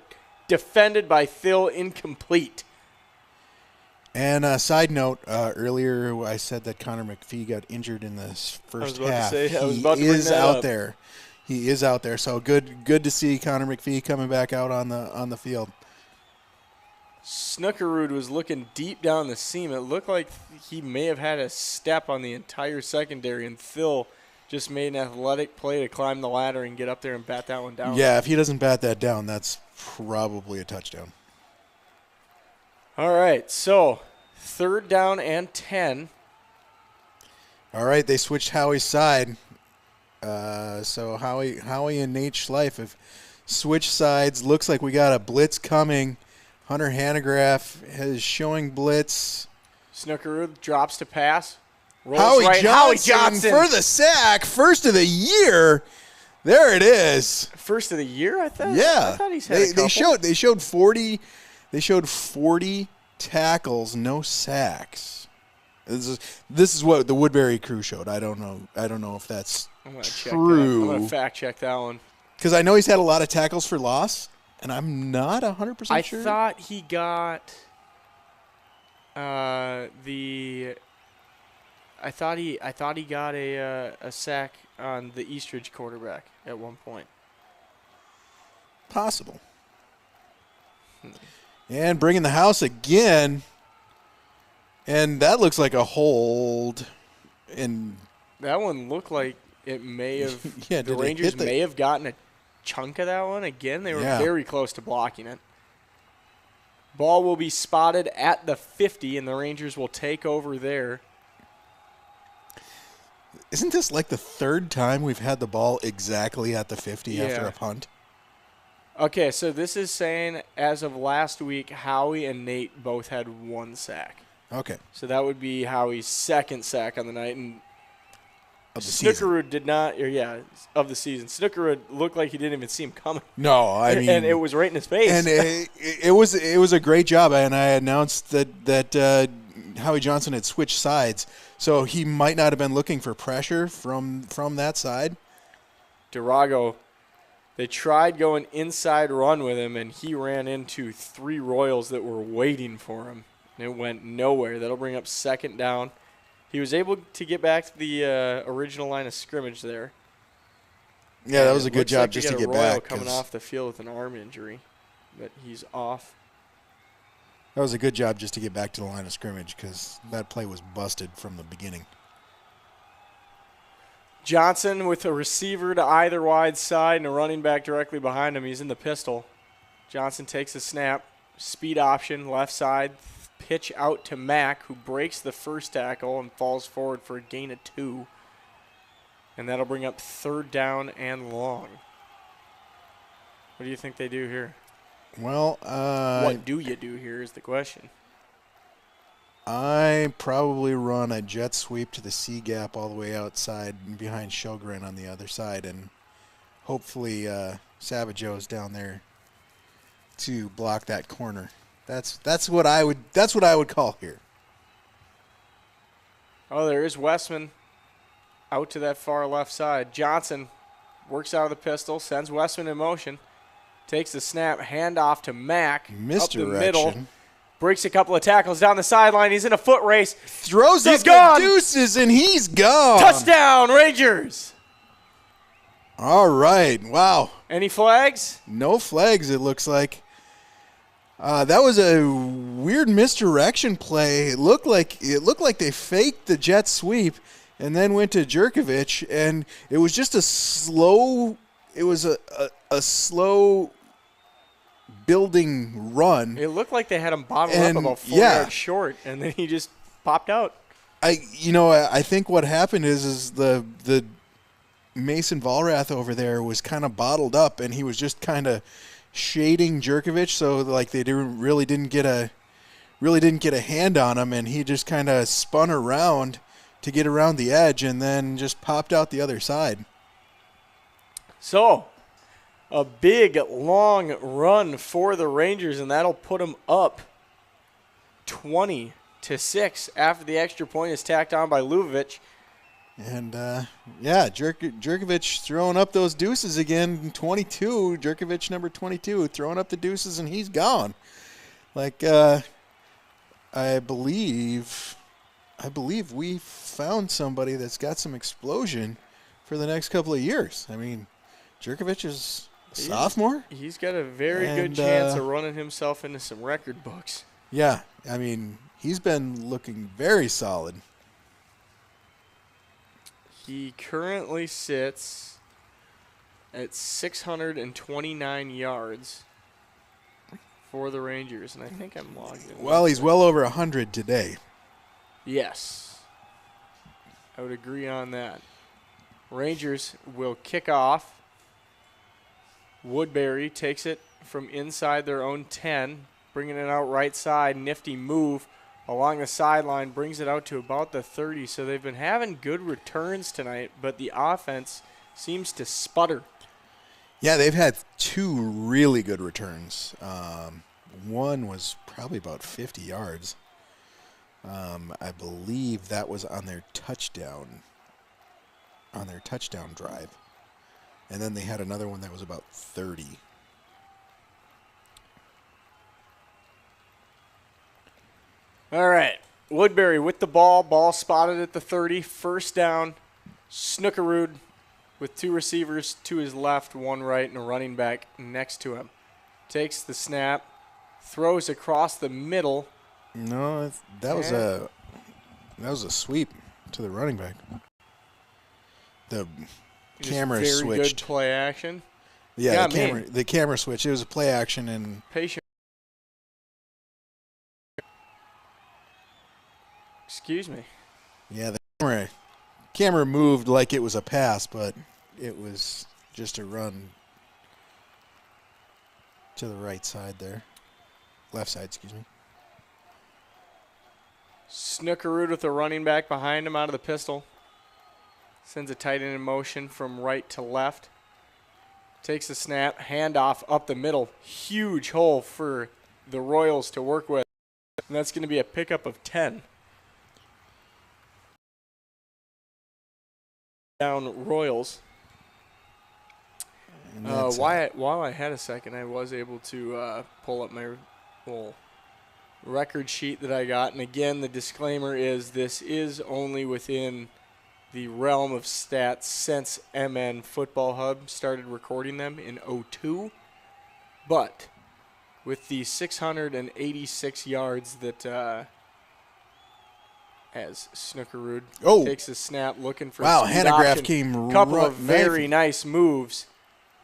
defended by Phil, incomplete. And a side note, earlier I said that Connor McPhee got injured in this first half. He is out there. He is out there. So good to see Connor McPhee coming back out on the field. Snookerud was looking deep down the seam. It looked like he may have had a step on the entire secondary, and Phil just made an athletic play to climb the ladder and get up there and bat that one down. Yeah, if he doesn't bat that down, that's probably a touchdown. All right, so 3rd down and 10. All right, they switched Howie's side. So Howie and Nate Schleif have switched sides. Looks like we got a blitz coming. Hunter Hanegraaff is showing blitz. Snookerud drops to pass. Howie Johnson for the sack. First of the year. There it is. First of the year, I thought. Yeah. I thought he's had a couple. They showed 40. They showed 40 tackles, no sacks. This is what the Woodbury crew showed. I don't know if that's true. I'm going to fact check that one. Because I know he's had a lot of tackles for loss, and I'm not 100% sure. I thought he got I thought he got a sack on the Eastridge quarterback at one point. Possible. And bringing the house again. And that looks like a hold. And that one looked like it may have the Rangers may have gotten a chunk of that one. Again, they were very close to blocking it. Ball will be spotted at the 50, and the Rangers will take over there. Isn't this like the 3rd time we've had the ball exactly at the 50 after a punt? Okay, so this is saying as of last week, Howie and Nate both had 1 sack. Okay. So that would be Howie's 2nd sack on the night. And Snookerud did not, of the season. Snookerud looked like he didn't even see him coming. No, I mean. And it was right in his face. And it was a great job. And I announced that Howie Johnson had switched sides. So he might not have been looking for pressure from that side. Durago, they tried going inside run with him, and he ran into 3 Royals that were waiting for him. And it went nowhere. That'll bring up 2nd down. He was able to get back to the original line of scrimmage there. Yeah, that was a good job just to get back. Royal coming off the field with an arm injury, but he's off. That was a good job just to get back to the line of scrimmage because that play was busted from the beginning. Johnson with a receiver to either wide side and a running back directly behind him. He's in the pistol. Johnson takes a snap. Speed option, left side. Pitch out to Mack, who breaks the first tackle and falls forward for a gain of 2. And that'll bring up 3rd down and long. What do you think they do here? Well, what do you do here is the question. I probably run a jet sweep to the C gap all the way outside and behind Sjogren on the other side, and hopefully Savageau's down there to block that corner. That's what I would call here. Oh, there is Westman out to that far left side. Johnson works out of the pistol, sends Westman in motion, takes the snap, handoff to Mack up the middle, breaks a couple of tackles down the sideline. He's in a foot race, throws up the deuces, and he's gone. Touchdown, Rangers! All right, wow. Any flags? No flags. It looks like. That was a weird misdirection play. It looked like they faked the jet sweep and then went to Jerkovich, and it was just a slow. It was a slow building run. It looked like they had him bottled up about 4 yards short, and then he just popped out. I think what happened is the Mason Vollrath over there was kind of bottled up, and he was just kind of shading Jerkovich, so like they really didn't get a hand on him, and he just kind of spun around to get around the edge and then just popped out the other side. So A big, long run for the Rangers, and that'll put them up 20-6 after the extra point is tacked on by Luvovic. And, Jerkovic throwing up those deuces again. 22, Jerkovic number 22, throwing up the deuces, and he's gone. Like, I believe we found somebody that's got some explosion for the next couple of years. I mean, Jerkovic is a sophomore. He's got a very good chance of running himself into some record books. Yeah, I mean, he's been looking very solid. He currently sits at 629 yards for the Rangers, and I think I'm logged in. Well, he's well over 100 today. Yes. I would agree on that. Rangers will kick off. Woodbury takes it from inside their own 10, bringing it out right side. Nifty move along the sideline, brings it out to about the 30. So they've been having good returns tonight, but the offense seems to sputter. Yeah, they've had two really good returns. One was probably about 50 yards. I believe that was on their touchdown drive. And then they had another one that was about 30. All right. Woodbury with the ball. Ball spotted at the 30. First down. Snookerud with two receivers to his left, one right, and a running back next to him. Takes the snap. Throws across the middle. No, that was a sweep to the running back. The camera switched. Very good play action. Yeah, the camera switched. It was a play action and patient. Excuse me. Yeah, the camera moved like it was a pass, but it was just a run to the right side there. Left side, excuse me. Snookerud with the running back behind him out of the pistol. Sends a tight end in motion from right to left. Takes the snap, handoff up the middle. Huge hole for the Royals to work with. And that's going to be a pickup of 10. Down Royals. While I had a second, I was able to pull up my little record sheet that I got. And again, the disclaimer is this is only within the realm of stats since MN Football Hub started recording them in 2002. But with the 686 yards that as Snookerud takes a snap looking for a speed Hanegraaff came couple of very nice moves,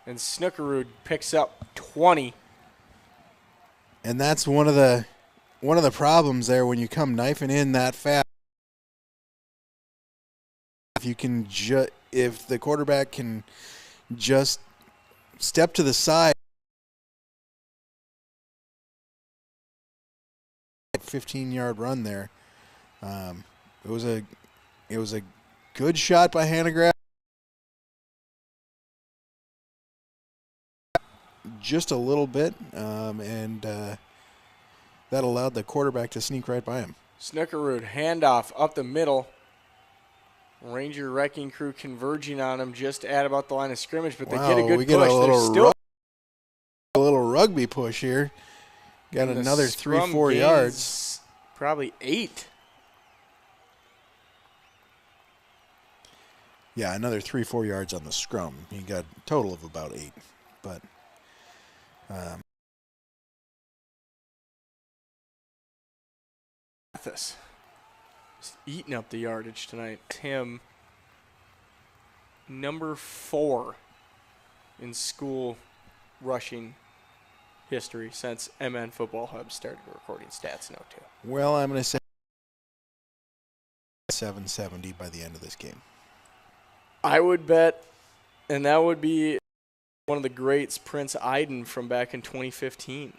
and Snookerud picks up 20. And that's one of the problems there when you come knifing in that fast. If you can if the quarterback can just step to the side, 15-yard run there. It was a good shot by Hanegraaff. Just a little bit, and that allowed the quarterback to sneak right by him. Snookerud handoff up the middle. Ranger wrecking crew converging on him just at about the line of scrimmage, but they get a good push. A little rugby push here. Got another 3-4 yards. Probably 8. Yeah, another 3-4 yards on the scrum. He got a total of about 8. But this just eating up the yardage tonight. Tim, number 4 in school rushing history since MN Football Hub started recording stats in 02. Well, I'm going to say 770 by the end of this game. I would bet, and that would be one of the greats, Prince Iden, from back in 2015,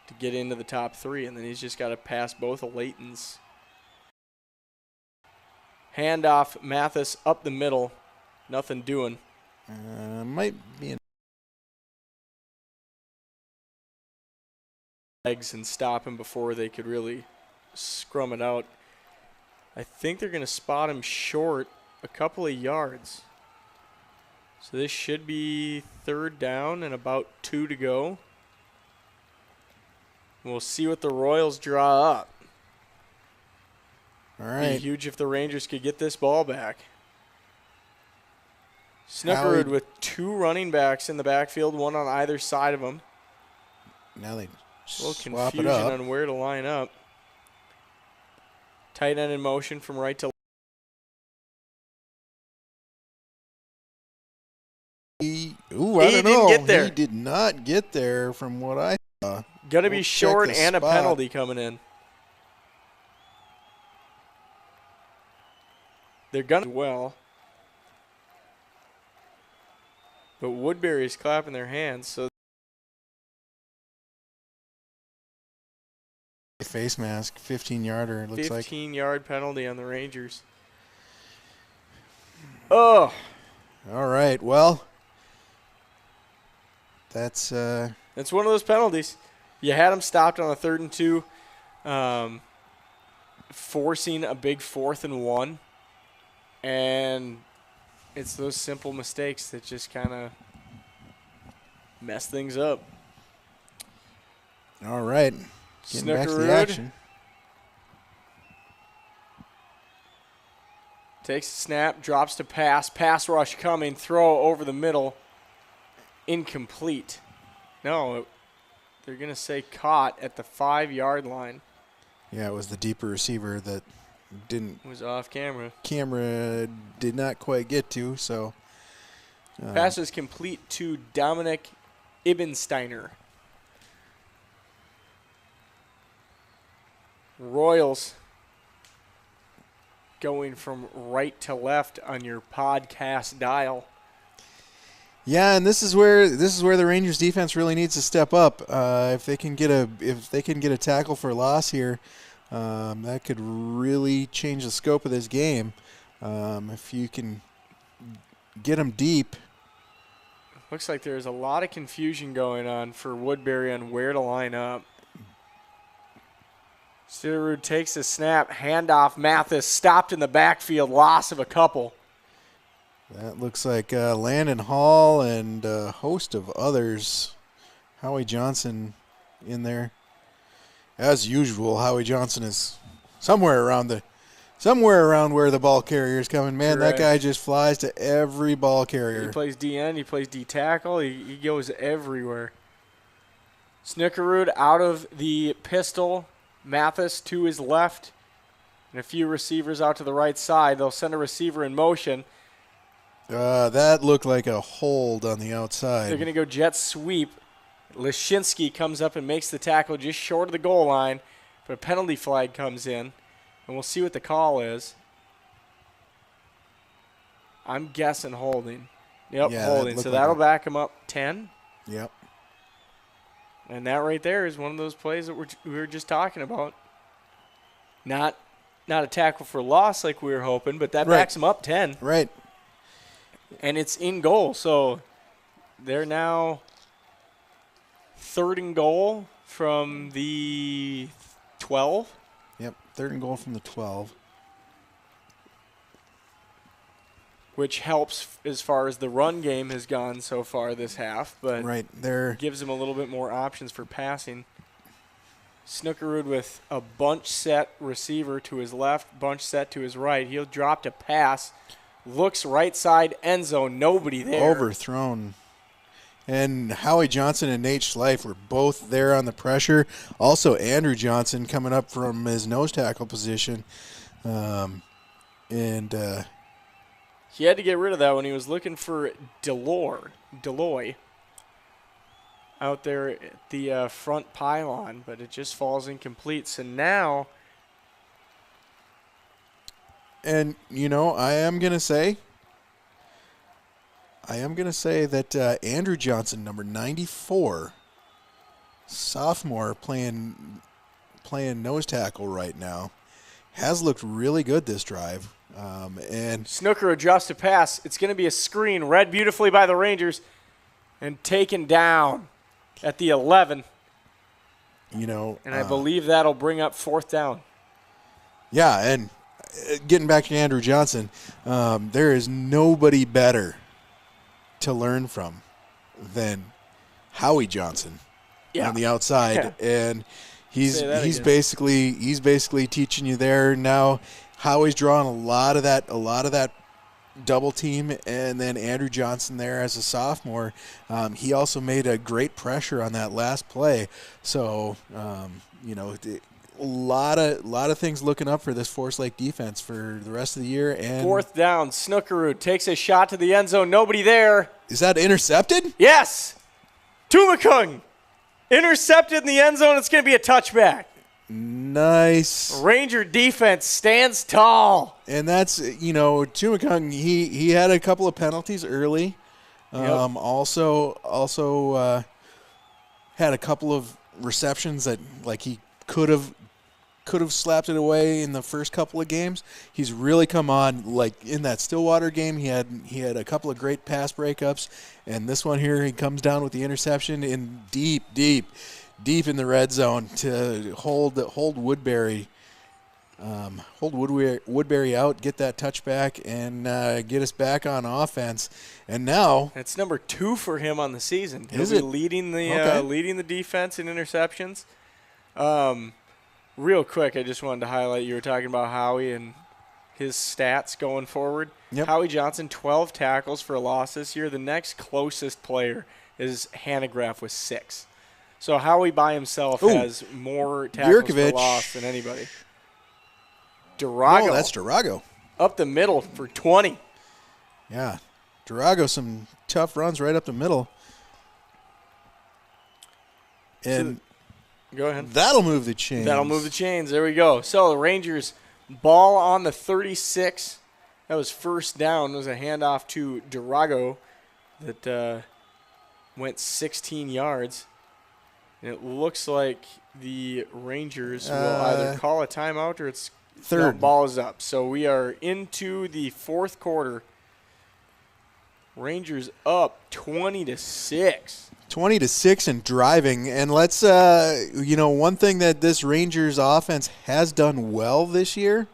to get into the top 3, and then he's just got to pass both of Layton's. Handoff, Mathis up the middle, nothing doing. Might be an legs and stop him before they could really scrum it out. I think they're going to spot him short a couple of yards. So this should be 3rd down and about 2 to go. We'll see what the Royals draw up. All right. Be huge if the Rangers could get this ball back. Snookerud with 2 running backs in the backfield, one on either side of him. Now they a little swap confusion it up. on where to line up. Tight end in motion from right to left. I don't know. Didn't get there. He did not get there from what I saw. Going to be short and a penalty coming in. They're going to do well. But Woodbury's clapping their hands. So face mask, 15-yarder, it looks like. 15-yard penalty on the Rangers. Oh. All right, well, that's one of those penalties. You had them stopped on a 3rd and 2, forcing a big 4th and 1, and it's those simple mistakes that just kind of mess things up. all right. Getting back to the action. Takes a snap, drops to pass rush coming, throw over the middle, incomplete. No, they're going to say caught at the 5-yard line. Yeah, it was the deeper receiver that was off camera. Camera did not quite get to, so. Pass is complete to Dominic Ibensteiner. Royals going from right to left on your podcast dial. Yeah, and this is where the Rangers defense really needs to step up. If they can get a tackle for loss here, that could really change the scope of this game. If you can get them deep. Looks like there's a lot of confusion going on for Woodbury on where to line up. Siderud takes a snap, handoff, Mathis stopped in the backfield, loss of a couple. That looks like Landon Hall and a host of others. Howie Johnson in there. As usual, Howie Johnson is somewhere around where the ball carrier is coming. Man, Correct. That guy just flies to every ball carrier. He plays DN, he plays D tackle, he goes everywhere. Snookerud out of the pistol. Mathis to his left, and a few receivers out to the right side. They'll send a receiver in motion. That looked like a hold on the outside. They're going to go jet sweep. Leshinsky comes up and makes the tackle just short of the goal line, but a penalty flag comes in, and we'll see what the call is. I'm guessing holding. Yep, yeah, holding. So that'll back him up 10. Yep. And that right there is one of those plays that we were just talking about. Not a tackle for loss like we were hoping, but that backs them up 10. Right. And it's in goal. So they're now 3rd and goal from the 12. Yep, 3rd and goal from the 12. Which helps as far as the run game has gone so far this half, but right there gives them a little bit more options for passing. Snookerud with a bunch set receiver to his left, bunch set to his right. He'll drop to pass, looks right side end zone, nobody there. Overthrown. And Howie Johnson and Nate Schleif were both there on the pressure. Also Andrew Johnson coming up from his nose tackle position. He had to get rid of that when he was looking for Deloy out there at the front pylon, but it just falls incomplete. So now. And, I am going to say that Andrew Johnson, number 94, sophomore, playing nose tackle right now, has looked really good this drive. And Snooker adjusts to pass. It's going to be a screen read beautifully by the Rangers and taken down at the 11. And I believe that'll bring up 4th down. Yeah, and getting back to Andrew Johnson, there is nobody better to learn from than Howie Johnson on the outside, and he's basically teaching you there now. Howie's drawing a lot of that double team, and then Andrew Johnson there as a sophomore. He also made a great pressure on that last play. So a lot of things looking up for this Forest Lake defense for the rest of the year. And 4th down, Snookerud takes a shot to the end zone. Nobody there. Is that intercepted? Yes. Tumakung intercepted in the end zone. It's going to be a touchback. Nice. Ranger defense stands tall. And that's, Tumakung, he had a couple of penalties early. Also had a couple of receptions that he could have slapped it away in the first couple of games. He's really come on. In that Stillwater game, he had a couple of great pass breakups, and this one here he comes down with the interception in deep in the red zone to hold Woodbury out, get that touchback, and get us back on offense. And now it's number 2 for him on the season. He'll be leading the defense in interceptions. Real quick, I just wanted to highlight, you were talking about Howie and his stats going forward. Yep. Howie Johnson, 12 tackles for a loss this year. The next closest player is Hanegraaff with 6. So Howie by himself has more tackles for loss than anybody. Durago. Oh, that's Durago. Up the middle for 20. Yeah. Durago, some tough runs right up the middle. And go ahead. That'll move the chains. There we go. So the Rangers ball on the 36. That was 1st down. It was a handoff to Durago that went 16 yards. And it looks like the Rangers will either call a timeout or it's third. No, ball is up. So we are into the 4th quarter. Rangers up 20-6. 20-6 and driving. And let's, one thing that this Rangers offense has done well this year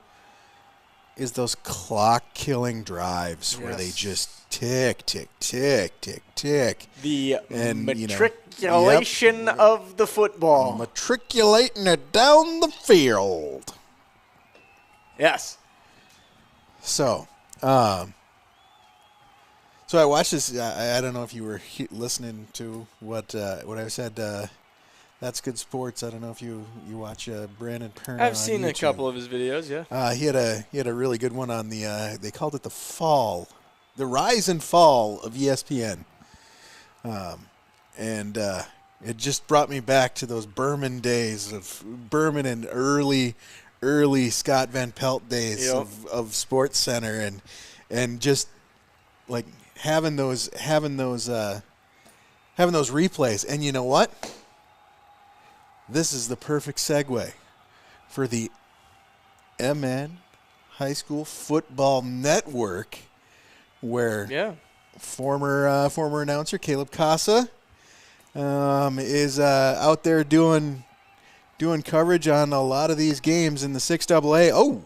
is those clock-killing drives where they just tick, tick, tick, tick, tick. The matriculation of the football. Matriculating it down the field. Yes. So I watched this. I don't know if you were listening to what I said. That's Good Sports. I don't know if you watch Brandon Perna. I've seen on a couple of his videos. Yeah. He had a really good one on the. They called it the rise and fall of ESPN. And it just brought me back to those Berman days of Berman and early Scott Van Pelt days of Sports Center and just like having those replays. And you know what? This is the perfect segue for the MN High School Football Network, where former announcer Caleb Casa is out there doing coverage on a lot of these games in the 6AA. Oh,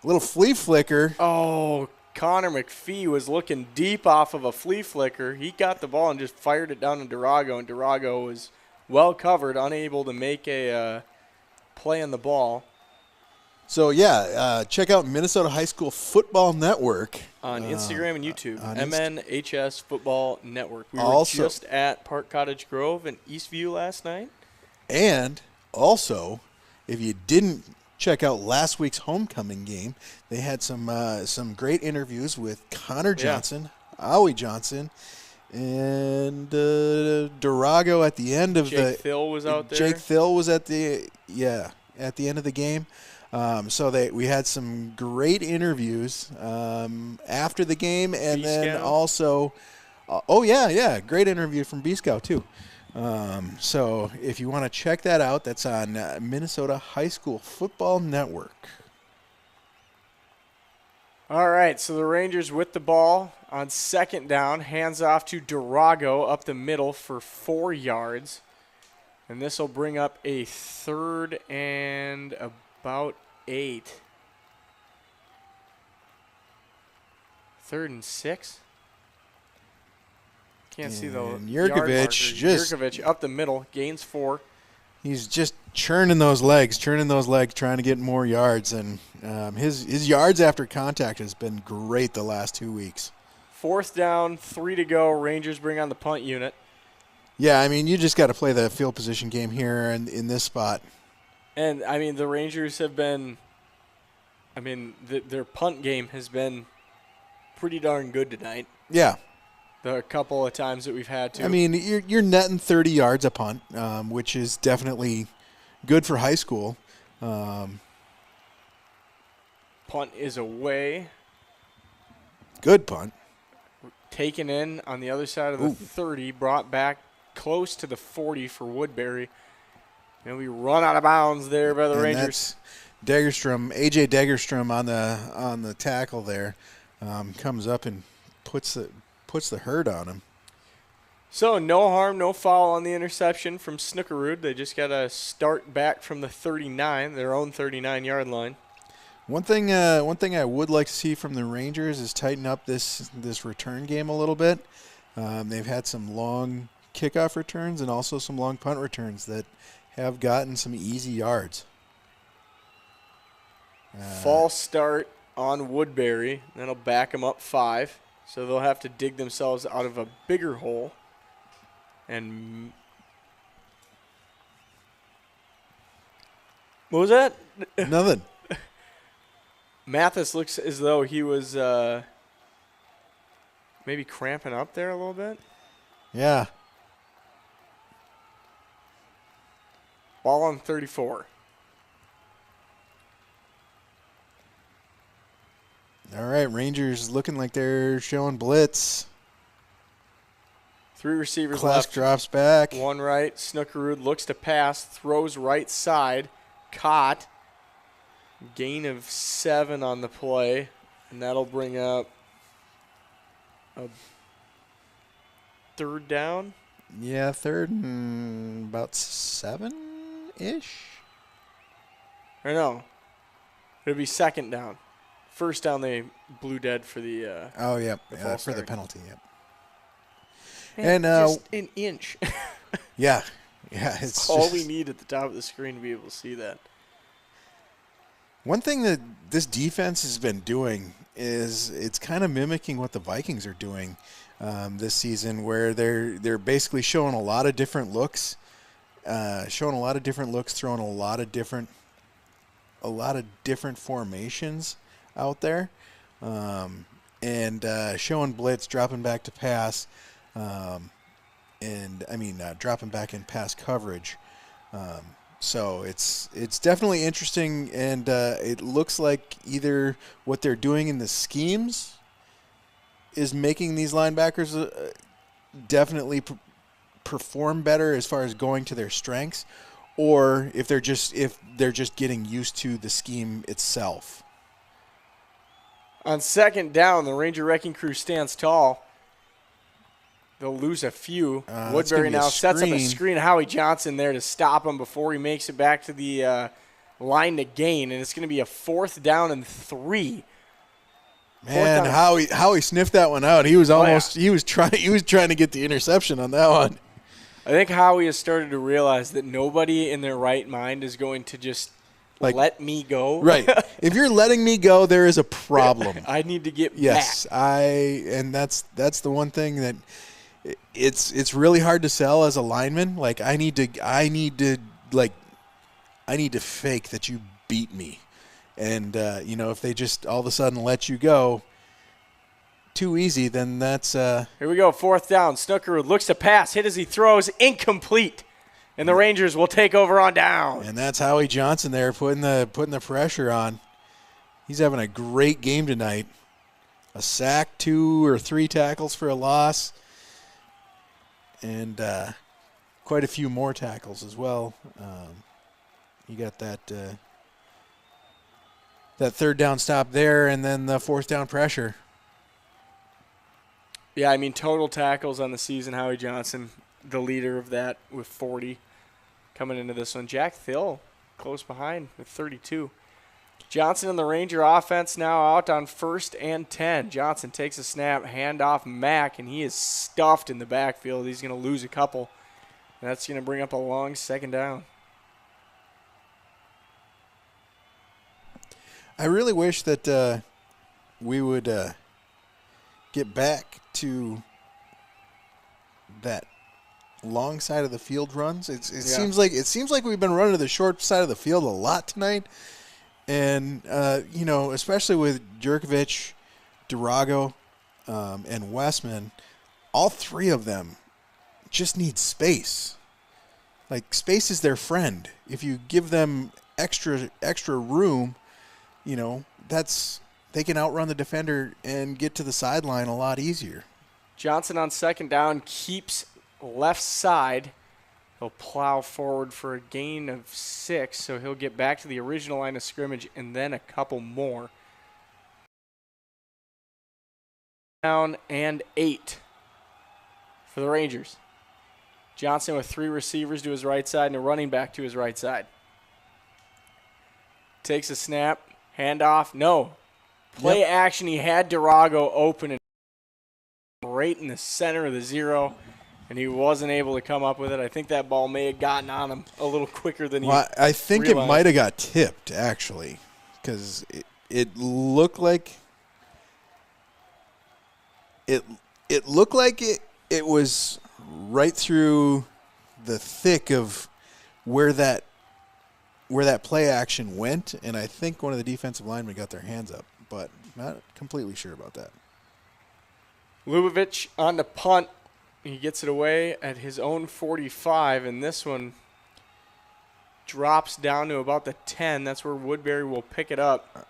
a little flea flicker. Oh, Connor McPhee was looking deep off of a flea flicker. He got the ball and just fired it down to Durago, and Durago was well covered, unable to make a play on the ball. So, check out Minnesota High School Football Network. On Instagram and YouTube, MNHS Football Network. We were just at Park Cottage Grove and Eastview last night. And also, if you didn't check out last week's homecoming game, they had some great interviews with Connor Johnson, Howie Johnson, and Durago at the end of Jake Thill was out there. Jake Thill was at the end of the game. So we had some great interviews after the game, and then also, great interview from B-Scout too. So if you want to check that out, that's on Minnesota High School Football Network. All right, so the Rangers with the ball on second down, hands off to Durago up the middle for 4 yards. And this will bring up a 3rd and about 8. 3rd and 6? Can't see the Jurkovic up the middle, gains 4. He's just churning those legs, trying to get more yards. And his yards after contact has been great the last 2 weeks. 4th down, 3 to go. Rangers bring on the punt unit. Yeah, I mean, you just got to play the field position game here and in this spot. And, I mean, the Rangers have been – I mean, their punt game has been pretty darn good tonight. Yeah. The couple of times that we've had to. I mean, you're netting 30 yards a punt, which is definitely good for high school. Punt is away. Good punt. Taken in on the other side of the 30, brought back close to the 40 for Woodbury. And we run out of bounds there by the Rangers. That's Dagerstrom, AJ Dagerstrom on the tackle there, comes up and puts the hurt on him. So no harm, no foul on the interception from Snookerud. They just got to start back from the 39, their own 39-yard line. One thing I would like to see from the Rangers is tighten up this return game a little bit. They've had some long kickoff returns and also some long punt returns that have gotten some easy yards. False start on Woodbury. That'll back them up 5. So they'll have to dig themselves out of a bigger hole. And what was that? Nothing. Mathis looks as though he was maybe cramping up there a little bit. Yeah. Ball on 34. All right, Rangers looking like they're showing blitz. 3 receivers Clask left. drops back. 1 right. Snookerud looks to pass, throws right side, caught. Gain of 7 on the play, and that'll bring up a 3rd down. Yeah, 3rd and about 7-ish. Or no, it'll be 2nd down. 1st down they blew dead for the for the penalty. Yep. And just an inch. Yeah, it's all we need at the top of the screen to be able to see that. One thing that this defense has been doing is it's kind of mimicking what the Vikings are doing this season, where they're basically showing a lot of different looks, throwing a lot of different formations out there, and showing blitz, dropping back to pass, dropping back in pass coverage. So it's definitely interesting, and it looks like either what they're doing in the schemes is making these linebackers definitely perform better as far as going to their strengths, or if they're just getting used to the scheme itself. On 2nd down, the Ranger Wrecking Crew stands tall. They'll lose a few. Woodbury now sets up a screen. Howie Johnson there to stop him before he makes it back to the line to gain, and it's going to be a 4th down and 3. Man, Howie sniffed that one out. He was he was trying to get the interception on that one. I think Howie has started to realize that nobody in their right mind is going to just let me go. Right. If you're letting me go, there is a problem. I need to get back. Yes, and that's the one thing that it's really hard to sell as a lineman. Like I need to fake that you beat me. And if they just all of a sudden let you go too easy, then that's Here we go, 4th down. Snooker looks to pass, hit as he throws, incomplete. And the Rangers will take over on down. And that's Howie Johnson there putting the pressure on. He's having a great game tonight. A sack, 2 or 3 tackles for a loss. And quite a few more tackles as well. You got that that third down stop there, and then the fourth down pressure. Yeah, I mean, total tackles on the season, Howie Johnson, the leader of that with 40 coming into this one. Jack Thill close behind with 32. Johnson and the Ranger offense now out on 1st and 10. Johnson takes a snap, handoff Mack, and he is stuffed in the backfield. He's going to lose a couple. That's going to bring up a long 2nd down. I really wish that we would get back to that long side of the field runs. It seems like we've been running to the short side of the field a lot tonight, and especially with Jerkovich, Durago, and Westman, all three of them just need space. Like, space is their friend. If you give them extra room, they can outrun the defender and get to the sideline a lot easier. Johnson on 2nd down keeps left side. He'll plow forward for a gain of 6, so he'll get back to the original line of scrimmage and then a couple more. Down and 8 for the Rangers. Johnson with 3 receivers to his right side and a running back to his right side. Takes a snap, handoff, no. Play action, he had Durago open and right in the center of the 0, and he wasn't able to come up with it. I think that ball may have gotten on him a little quicker than I think realized. It might have got tipped, actually, because it looked like it was right through the thick of where that play action went, and I think one of the defensive linemen got their hands up, but not completely sure about that. Lubavitch on the punt. He gets it away at his own 45, and this one drops down to about the 10. That's where Woodbury will pick it up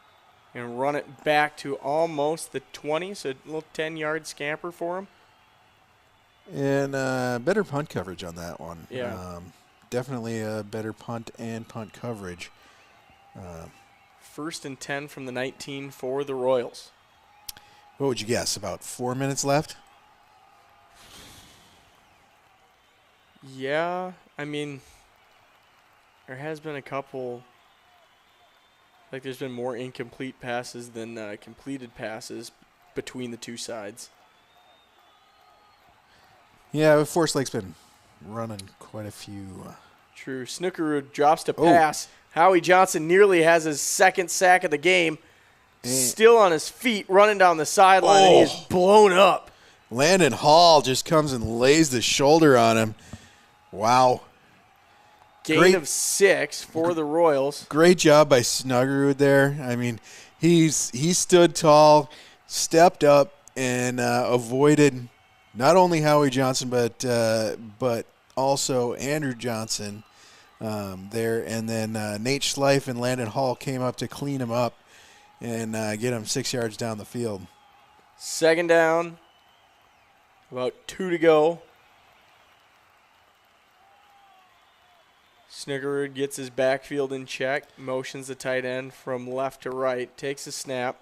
and run it back to almost the 20, so a little 10-yard scamper for him. And better punt coverage on that one. Yeah. Definitely a better punt and punt coverage. 1st and 10 from the 19 for the Royals. What would you guess? About 4 minutes left? Yeah, I mean, there has been a couple. Like, there's been more incomplete passes than completed passes between the two sides. Yeah, Forest Lake's been running quite a few. True. Snookerud drops to pass. Howie Johnson nearly has his 2nd sack of the game. Still on his feet, running down the sideline, and he is blown up. Landon Hall just comes and lays the shoulder on him. Wow. Gain of 6 for the Royals. Great job by Snuggerud there. I mean, he stood tall, stepped up, and avoided not only Howie Johnson but also Andrew Johnson there. And then Nate Schleif and Landon Hall came up to clean him up and get him 6 yards down the field. 2nd down. About 2 to go. Snuggerud gets his backfield in check, motions the tight end from left to right, takes a snap.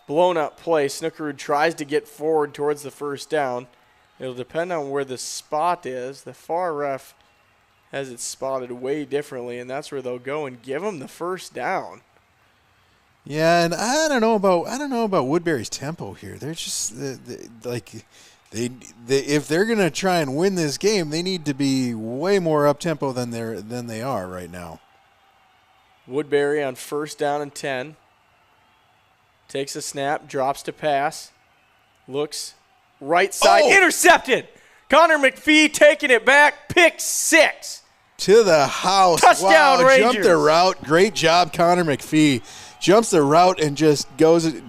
Blown up play. Snookerud tries to get forward towards the 1st down. It'll depend on where the spot is. The far ref has it spotted way differently, and that's where they'll go and give him the 1st down. Yeah, and I don't know about Woodbury's tempo here. They're just if they're gonna try and win this game, they need to be way more up tempo than they are right now. Woodbury on 1st down and 10. Takes a snap, drops to pass, looks right side, intercepted. Connor McPhee taking it back, pick 6. To the house. Touchdown, Rangers. Jumped the route. Great job, Connor McPhee. Jumps the route and just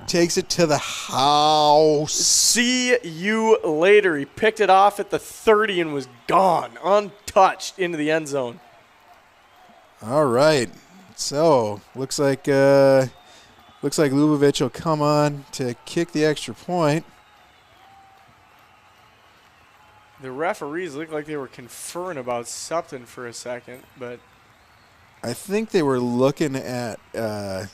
takes it to the house. See you later. He picked it off at the 30 and was gone, untouched, into the end zone. All right. So looks like Lubavitch will come on to kick the extra point. The referees looked like they were conferring about something for a second, but I think they were looking at a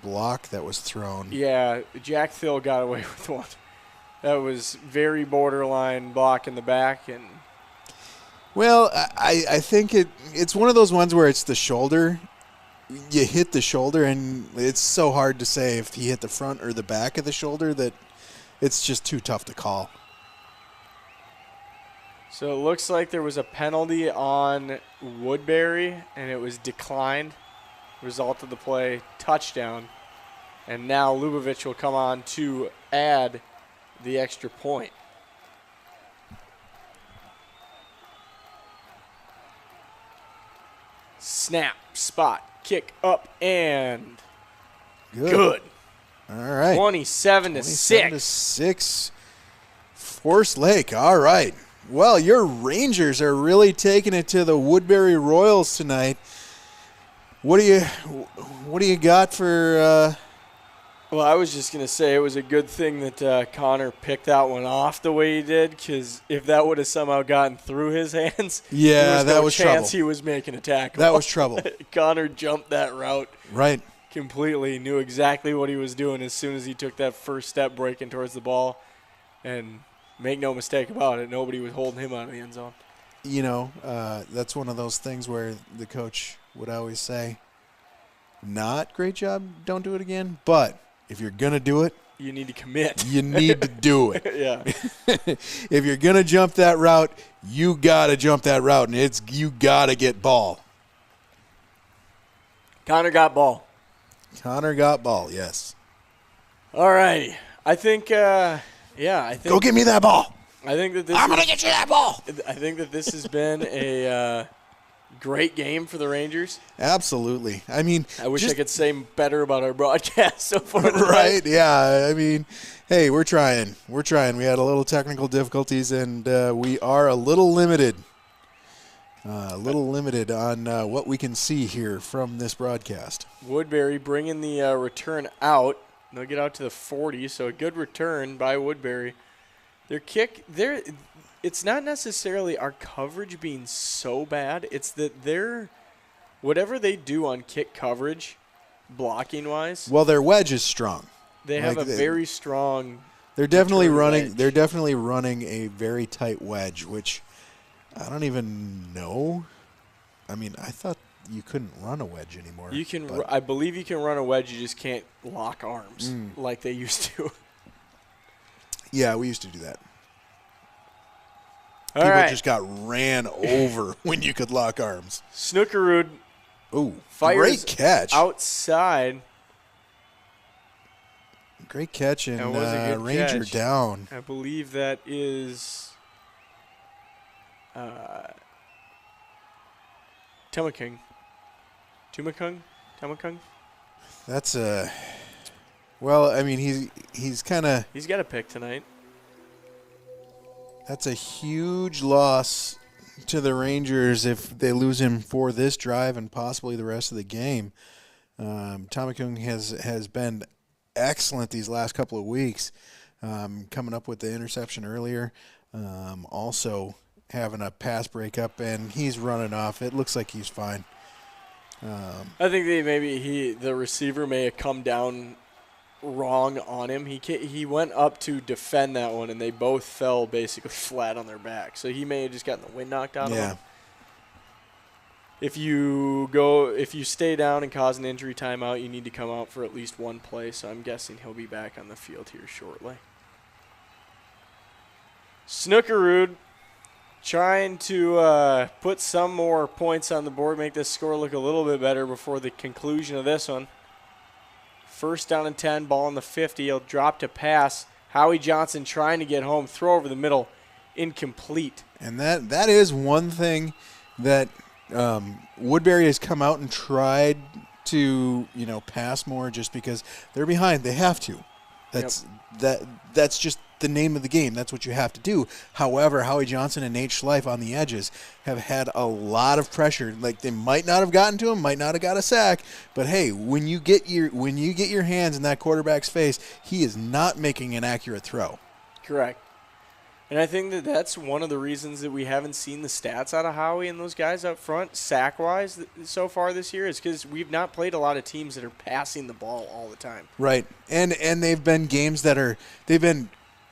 block that was thrown. yeah, Jack Thill got away with one. That was very borderline block in the back. And Well, I think it's one of those ones where it's the shoulder. You hit the shoulder, and it's so hard to say if he hit the front or the back of the shoulder that it's just too tough to call. so it looks like there was a penalty on Woodbury, and it was declined. Result of the play, touchdown. And now Lubavitch will come on to add the extra point. Snap, spot, kick up, and good. All right. 27 to 6. 6. Forest Lake. All right. Well, your Rangers are really taking it to the Woodbury Royals tonight. What do you got for? Well, I was just going to say it was a good thing that Connor picked that one off the way he did, because if that would have somehow gotten through his hands, yeah, there was no chance trouble. he was making a tackle. That was trouble. Connor jumped that route Right. completely, knew exactly what he was doing as soon as he took that first step breaking towards the ball, and make no mistake about it, nobody was holding him out of the end zone. You know, that's one of those things where the coach would always say, not great job, don't do it again, but if you're going to do it, You need to commit. you need to do it. Yeah. If you're going to jump that route, you got to jump that route, and you got to get ball. Connor got ball. Connor got ball, yes. All righty. I think, I think. Go get me that ball. I think that this I'm going to get you that ball. I think that this has been a great game for the Rangers. Absolutely. I mean, I wish I could say better about our broadcast so far tonight. Right, yeah. I mean, hey, we're trying. We're trying. We had a little technical difficulties, and we are a little limited. On what we can see here from this broadcast. Woodbury bringing the return out. They'll get out to the 40, so a good return by Woodbury. Their kick, it's not necessarily our coverage being so bad. It's that whatever they do on kick coverage, blocking-wise. Well, their wedge is strong. They have a very strong. They're definitely running. wedge. They're definitely running a very tight wedge, which I don't even know. I mean, I thought you couldn't run a wedge anymore. You can. I believe you can run a wedge. You just can't lock arms like they used to. Yeah, we used to do that. All People right. just got ran over when you could lock arms. Snookerud Ooh, fires great catch. outside. Great catch, and That was a good Ranger catch. down. I believe that is Tumakung. That's a well. I mean, he's kind of. He's got a pick tonight. That's a huge loss to the Rangers if they lose him for this drive and possibly the rest of the game. Tomakung has been excellent these last couple of weeks, coming up with the interception earlier, also having a pass breakup, and he's running off. It looks like he's fine. I think the receiver may have come down wrong on him. He went up to defend that one, and they both fell basically flat on their back. So he may have just gotten the wind knocked out of him. If you stay down and cause an injury timeout, you need to come out for at least one play. So I'm guessing he'll be back on the field here shortly. Snookerud trying to put some more points on the board, make this score look a little bit better before the conclusion of this one. First down and 10, ball in the 50. He'll drop to pass. Howie Johnson trying to get home. Throw over the middle. Incomplete. And that is one thing that Woodbury has come out and tried to pass more just because they're behind. They have to. That's just the name of the game. That's what you have to do. However, Howie Johnson and Nate Schleif on the edges have had a lot of pressure. Like, they might not have gotten to him, might not have got a sack, but hey, when you get your hands in that quarterback's face, he is not making an accurate throw. Correct. And I think that that's one of the reasons that we haven't seen the stats out of Howie and those guys up front, sack-wise, so far this year, is because we've not played a lot of teams that are passing the ball all the time. Right. And they've been games they've been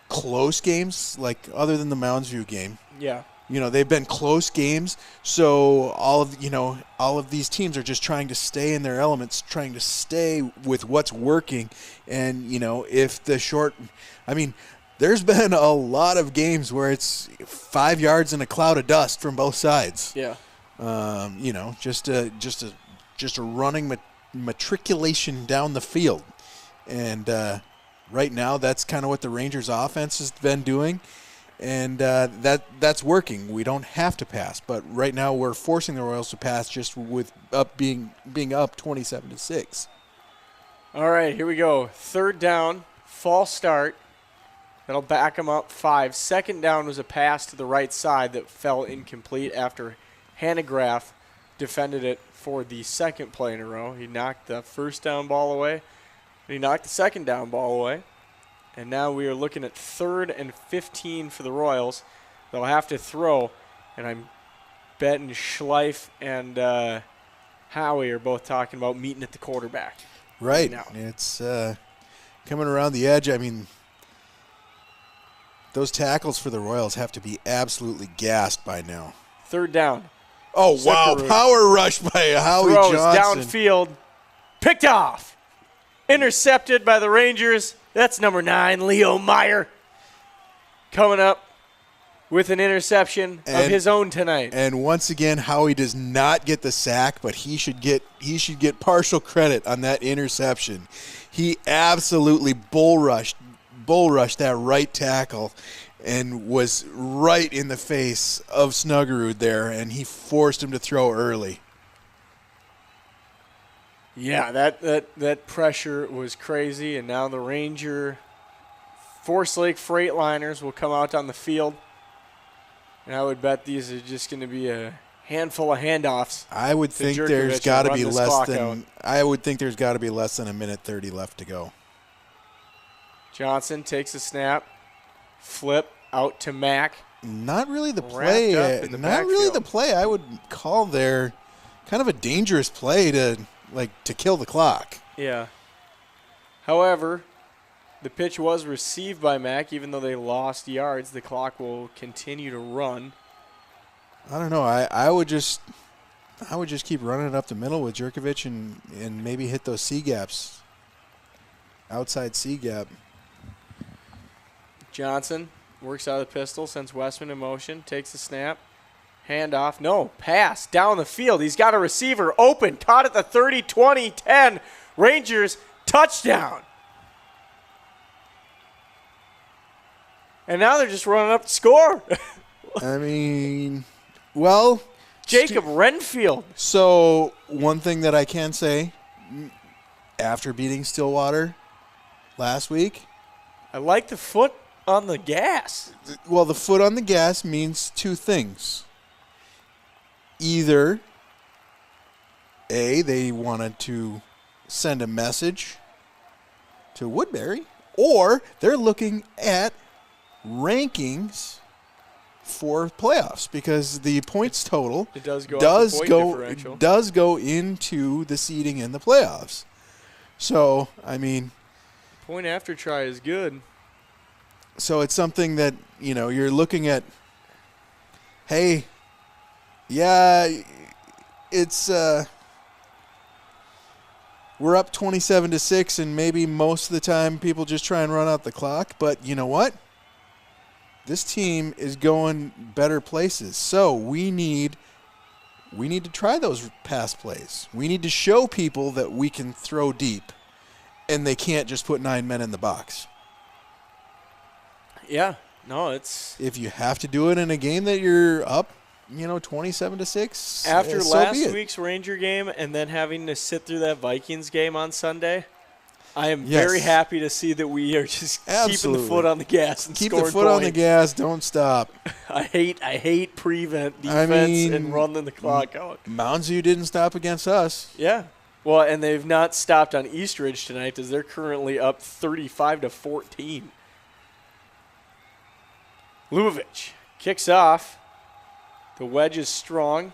close games, like other than the Mounds View game. Yeah. They've been close games, so all of these teams are just trying to stay in their elements, trying to stay with what's working. And, if the short – there's been a lot of games where it's 5 yards in a cloud of dust from both sides. Yeah. Just a running matriculation down the field. And right now that's kind of what the Rangers offense has been doing. And that's working. We don't have to pass, but right now we're forcing the Royals to pass just with being up 27-6. All right, here we go. 3rd down, false start. That'll back them up 5. 2nd down was a pass to the right side that fell incomplete after Hanegraaff defended it for the 2nd play in a row. He knocked the 1st down ball away. He knocked the 2nd down ball away. And now we are looking at 3rd and 15 for the Royals. They'll have to throw, and I'm betting Schleif and Howie are both talking about meeting at the quarterback. Right. Now. It's coming around the edge. Those tackles for the Royals have to be absolutely gassed by now. 3rd down. Oh, wow. Power rush by Howie Throws Johnson. downfield. Picked off. Intercepted by the Rangers. That's number 9, Leo Meyer, coming up with an interception of his own tonight. And once again, Howie does not get the sack, but he should get partial credit on that interception. He absolutely bull rushed that right tackle and was right in the face of Snuggerud there, and he forced him to throw early. Yeah, that pressure was crazy, and now the Ranger Forest Lake Freightliners will come out on the field, and I would bet these are just going to be a handful of handoffs. I would think there's got to be less than a minute 30 left to go. Johnson takes a snap, flip out to Mack. Not really the play. I would call there kind of a dangerous play to kill the clock. Yeah. However, the pitch was received by Mack. Even though they lost yards, the clock will continue to run. I don't know. I would just keep running it up the middle with Jerkovich and maybe hit those C gaps. Outside C gap. Johnson works out of the pistol, sends Westman in motion, takes the snap. Handoff. No. Pass. Down the field. He's got a receiver open. Caught at the 30, 20, 10. Rangers touchdown. And now they're just running up to score. Jacob Renfield. So one thing that I can say, after beating Stillwater last week, I like the foot on the gas. Well, the foot on the gas means two things. Either, A, they wanted to send a message to Woodbury, or they're looking at rankings for playoffs because the points total does go into the seeding in the playoffs. So, point after try is good. So it's something that, you're looking at, hey, yeah, it's we're up 27-6, and maybe most of the time people just try and run out the clock. But you know what? This team is going better places. So we need to try those pass plays. We need to show people that we can throw deep, and they can't just put 9 men in the box. Yeah. No, it's... If you have to do it in a game that you're up, 27-6. After last week's Ranger game and then having to sit through that Vikings game on Sunday, I am very happy to see that we are just keeping the foot on the gas and keep scoring the foot points. On the gas. Don't stop. I hate prevent defense and running the clock out. Mounds View didn't stop against us. Yeah. Well, and they've not stopped on Eastridge tonight as they're currently up 35-14. Lubavitch kicks off. The wedge is strong,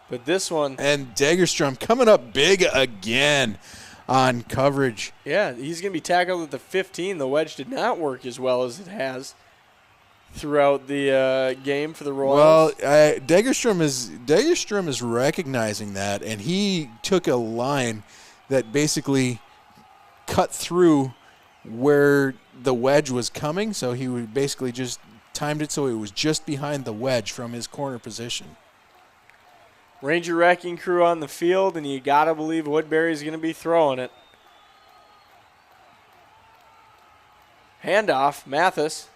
but this one. And Dagerstrom coming up big again on coverage. Yeah, he's going to be tackled at the 15. The wedge did not work as well as it has throughout the game for the Royals. Well, Dagerstrom is recognizing that, and he took a line that basically cut through where the wedge was coming, so he would basically just timed it so it was just behind the wedge from his corner position. Ranger wrecking crew on the field, and you got to believe Woodbury's going to be throwing it. Handoff, Mathis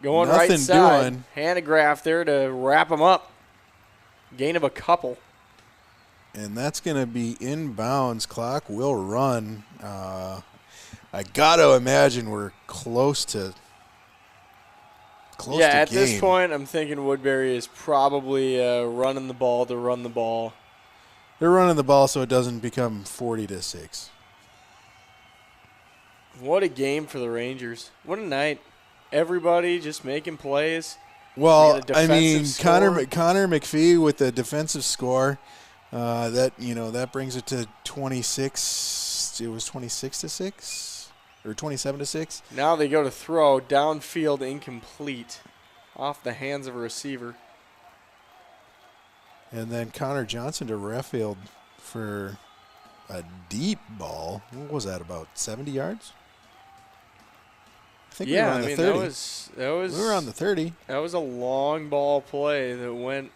going Nothing right side. doing. Handograph there to wrap him up. Gain of a couple. And that's going to be inbounds. Clock will run. I got to imagine we're close to Yeah, at game. this point, I'm thinking Woodbury is probably running the ball to run the ball. They're running the ball so it doesn't become 40-6. What a game for the Rangers. What a night. Everybody just making plays. Well, I mean, score. Connor McPhee with the defensive score, that brings it to 26. It was 26-6 or 27-6. Now they go to throw downfield, incomplete, off the hands of a receiver. And then Connor Johnson to Reffield for a deep ball. What was that, about 70 yards? I think we were on the 30. We were on the 30. That was a long ball play that went.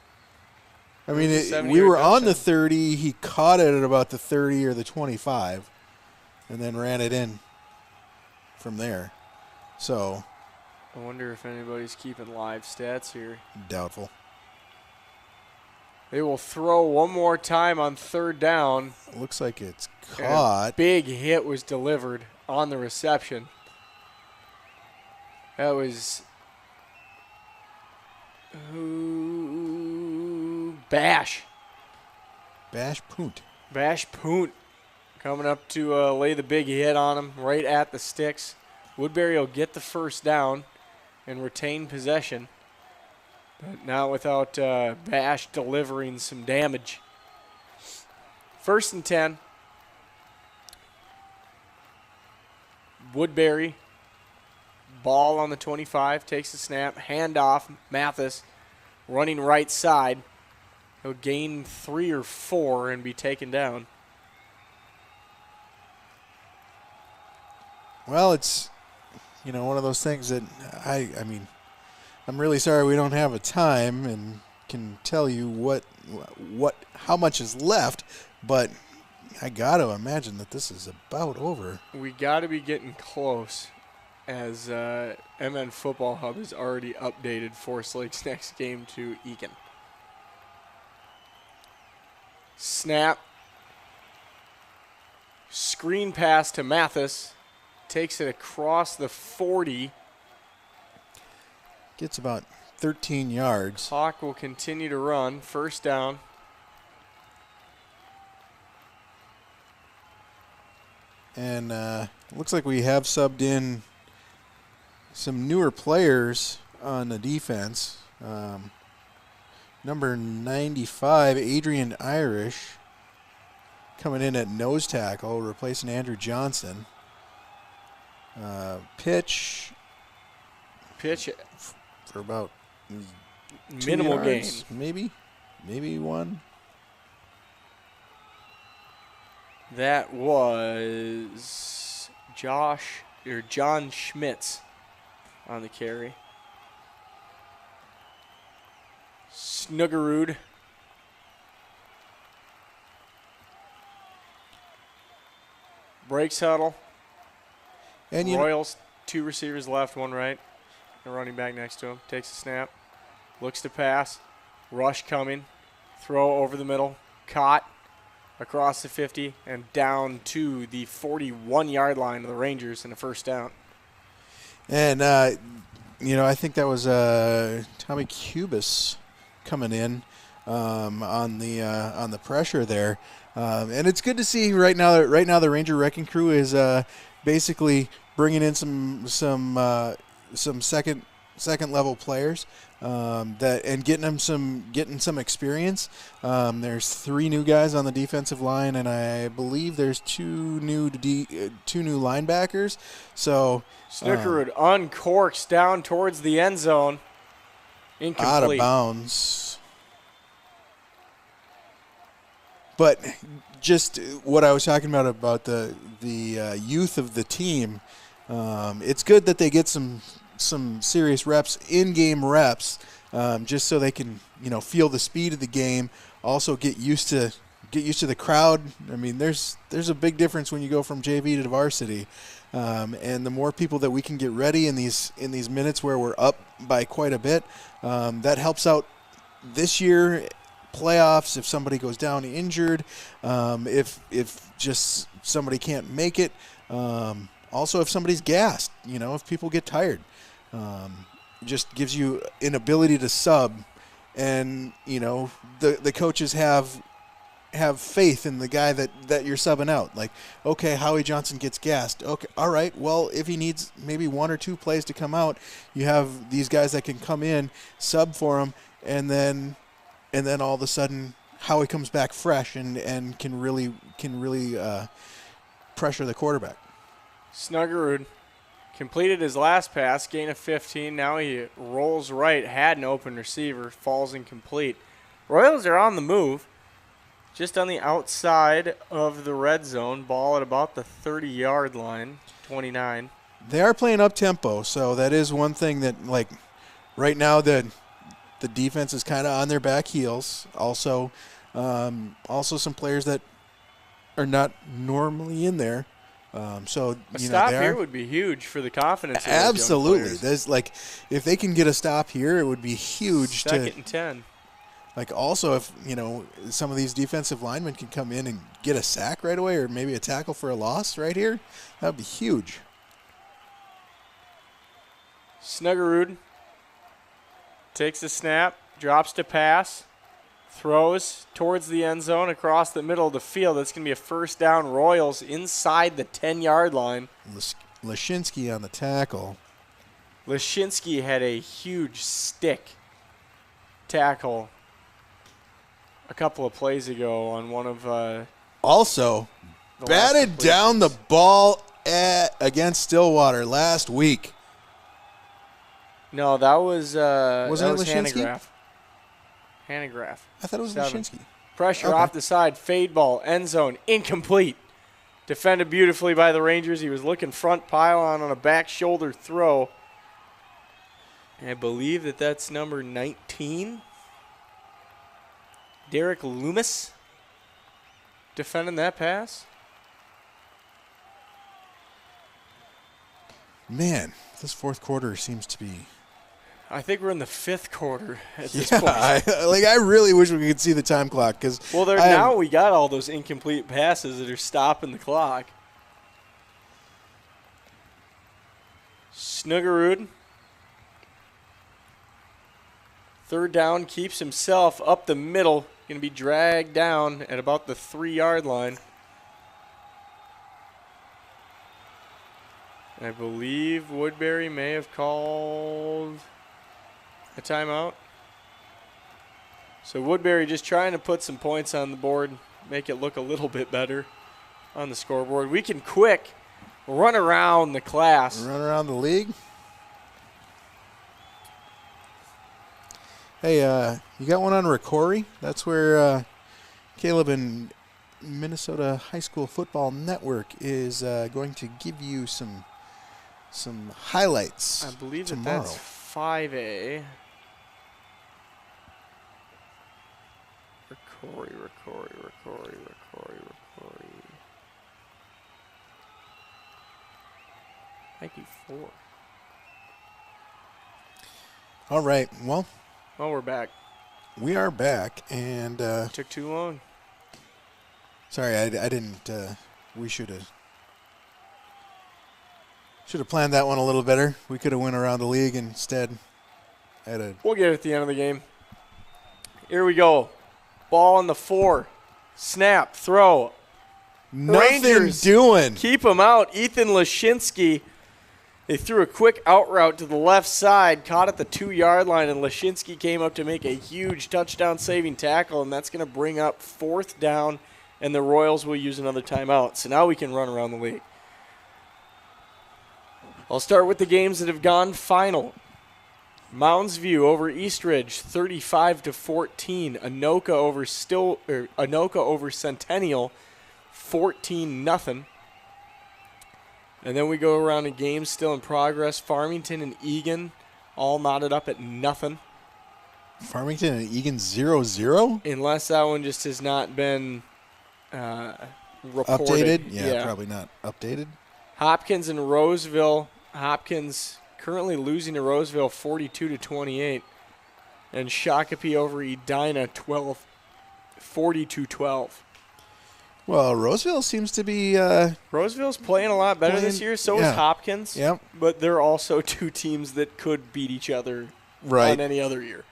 I mean, we were on the 30. He caught it at about the 30 or the 25, and then ran it in from there. So I wonder if anybody's keeping live stats here. Doubtful. They will throw one more time on third down. Looks like it's caught. A big hit was delivered on the reception. That was Bash. Bash Punt. Bash Punt coming up to lay the big hit on him right at the sticks. Woodbury will get the first down and retain possession, but not without Bash delivering some damage. 1st and 10. Woodbury, ball on the 25, takes the snap, handoff, Mathis running right side. He'll gain 3 or 4 and be taken down. Well, it's, one of those things that I mean, I'm really sorry we don't have a time and can tell you how much is left, but I got to imagine that this is about over. We got to be getting close, as MN Football Hub has already updated Forest Lake's next game to Eakin. Snap. Screen pass to Mathis. Takes it across the 40. Gets about 13 yards. Hawk will continue to run. First down. And looks like we have subbed in some newer players on the defense. Number 95, Adrian Irish, coming in at nose tackle, replacing Andrew Johnson. Pitch for about minimal gain. Maybe one. That was John Schmitz on the carry. Snuggerud. Breaks huddle. And Royals, 2 receivers left, 1 right. A running back next to him. Takes a snap. Looks to pass. Rush coming. Throw over the middle. Caught across the 50 and down to the 41-yard line of the Rangers in a first down. And, I think that was Tommy Cubis coming in on the pressure there. And it's good to see right now the Ranger Wrecking Crew is basically bringing in some second second level players and getting some experience. There's 3 new guys on the defensive line, and I believe there's 2 new linebackers. So Snookerud uncorks down towards the end zone. Incomplete. Out of bounds. But just what I was talking about the youth of the team, it's good that they get some serious reps, in-game reps, just so they can feel the speed of the game. Also get used to the crowd. I mean, there's a big difference when you go from JV to varsity, and the more people that we can get ready in these minutes where we're up by quite a bit, that helps out this year. Playoffs, if somebody goes down injured, if just somebody can't make it, also if somebody's gassed, if people get tired, just gives you an ability to sub, and the coaches have faith in the guy that you're subbing out. Like, okay, Howie Johnson gets gassed. Okay, all right. Well, if he needs maybe 1 or 2 plays to come out, you have these guys that can come in, sub for him, and then all of a sudden Howie comes back fresh and can really pressure the quarterback. Snuggerud completed his last pass, gain of 15. Now he rolls right, had an open receiver, falls incomplete. Royals are on the move, just on the outside of the red zone. Ball at about the 30-yard line, 29. They are playing up-tempo, so that is one thing that, like, right now the defense is kind of on their back heels. Also some players that are not normally in there. So a stop here would be huge for the confidence. Absolutely, there's if they can get a stop here, it would be huge. Second and 10. Like, also if some of these defensive linemen can come in and get a sack right away, or maybe a tackle for a loss right here, that would be huge. Snuggerud takes the snap, drops to pass, throws towards the end zone across the middle of the field. That's going to be a first down. Royals inside the 10-yard line. Lashinsky on the tackle. Lashinsky had a huge stick tackle a couple of plays ago on one of also batted down the ball against Stillwater last week. No, that was Lashinsky? Hanegraaff. I thought it was Lashinsky. Pressure off the side, fade ball, end zone, incomplete. Defended beautifully by the Rangers. He was looking front pylon on a back shoulder throw. And I believe that's number 19. Derek Loomis defending that pass. Man, this fourth quarter seems to be... I think we're in the 5th quarter at this point. I really wish we could see the time clock. Now we got all those incomplete passes that are stopping the clock. Snuggerud. Third down, keeps himself up the middle. Going to be dragged down at about the 3-yard line. I believe Woodbury may have called a timeout. So Woodbury just trying to put some points on the board, make it look a little bit better on the scoreboard. We can quick run around the class. Run around the league? Hey, you got one on Ricori? That's where Caleb and Minnesota High School Football Network is going to give you some highlights. I believe tomorrow. That's 5A. Ricori. Might be 4. All right. Well, we're back. We are back, and took too long. Sorry, I didn't. We should have planned that one a little better. We could have went around the league instead. We'll get it at the end of the game. Here we go. Ball on the 4. Snap, throw. Nothing Rangers doing. Keep him out. Ethan Lashinsky They threw a quick out route to the left side, caught at the 2-yard line, and Lashinsky came up to make a huge touchdown-saving tackle, and that's going to bring up 4th down, and the Royals will use another timeout. So now we can run around the league. I'll start with the games that have gone final. Mounds View over Eastridge, 35-14. Anoka over Centennial, 14-0. And then we go around in games still in progress. Farmington and Egan all knotted up at nothing. Farmington and Egan 0-0? Unless that one just has not been reported. Updated? Yeah, probably not updated. Hopkins and Roseville. Hopkins currently losing to Roseville 42-28. And Shakopee over Edina 42-12. Well, Roseville seems to be Roseville's playing a lot better this year. So is Hopkins. Yep. But they're also two teams that could beat each other on any other year.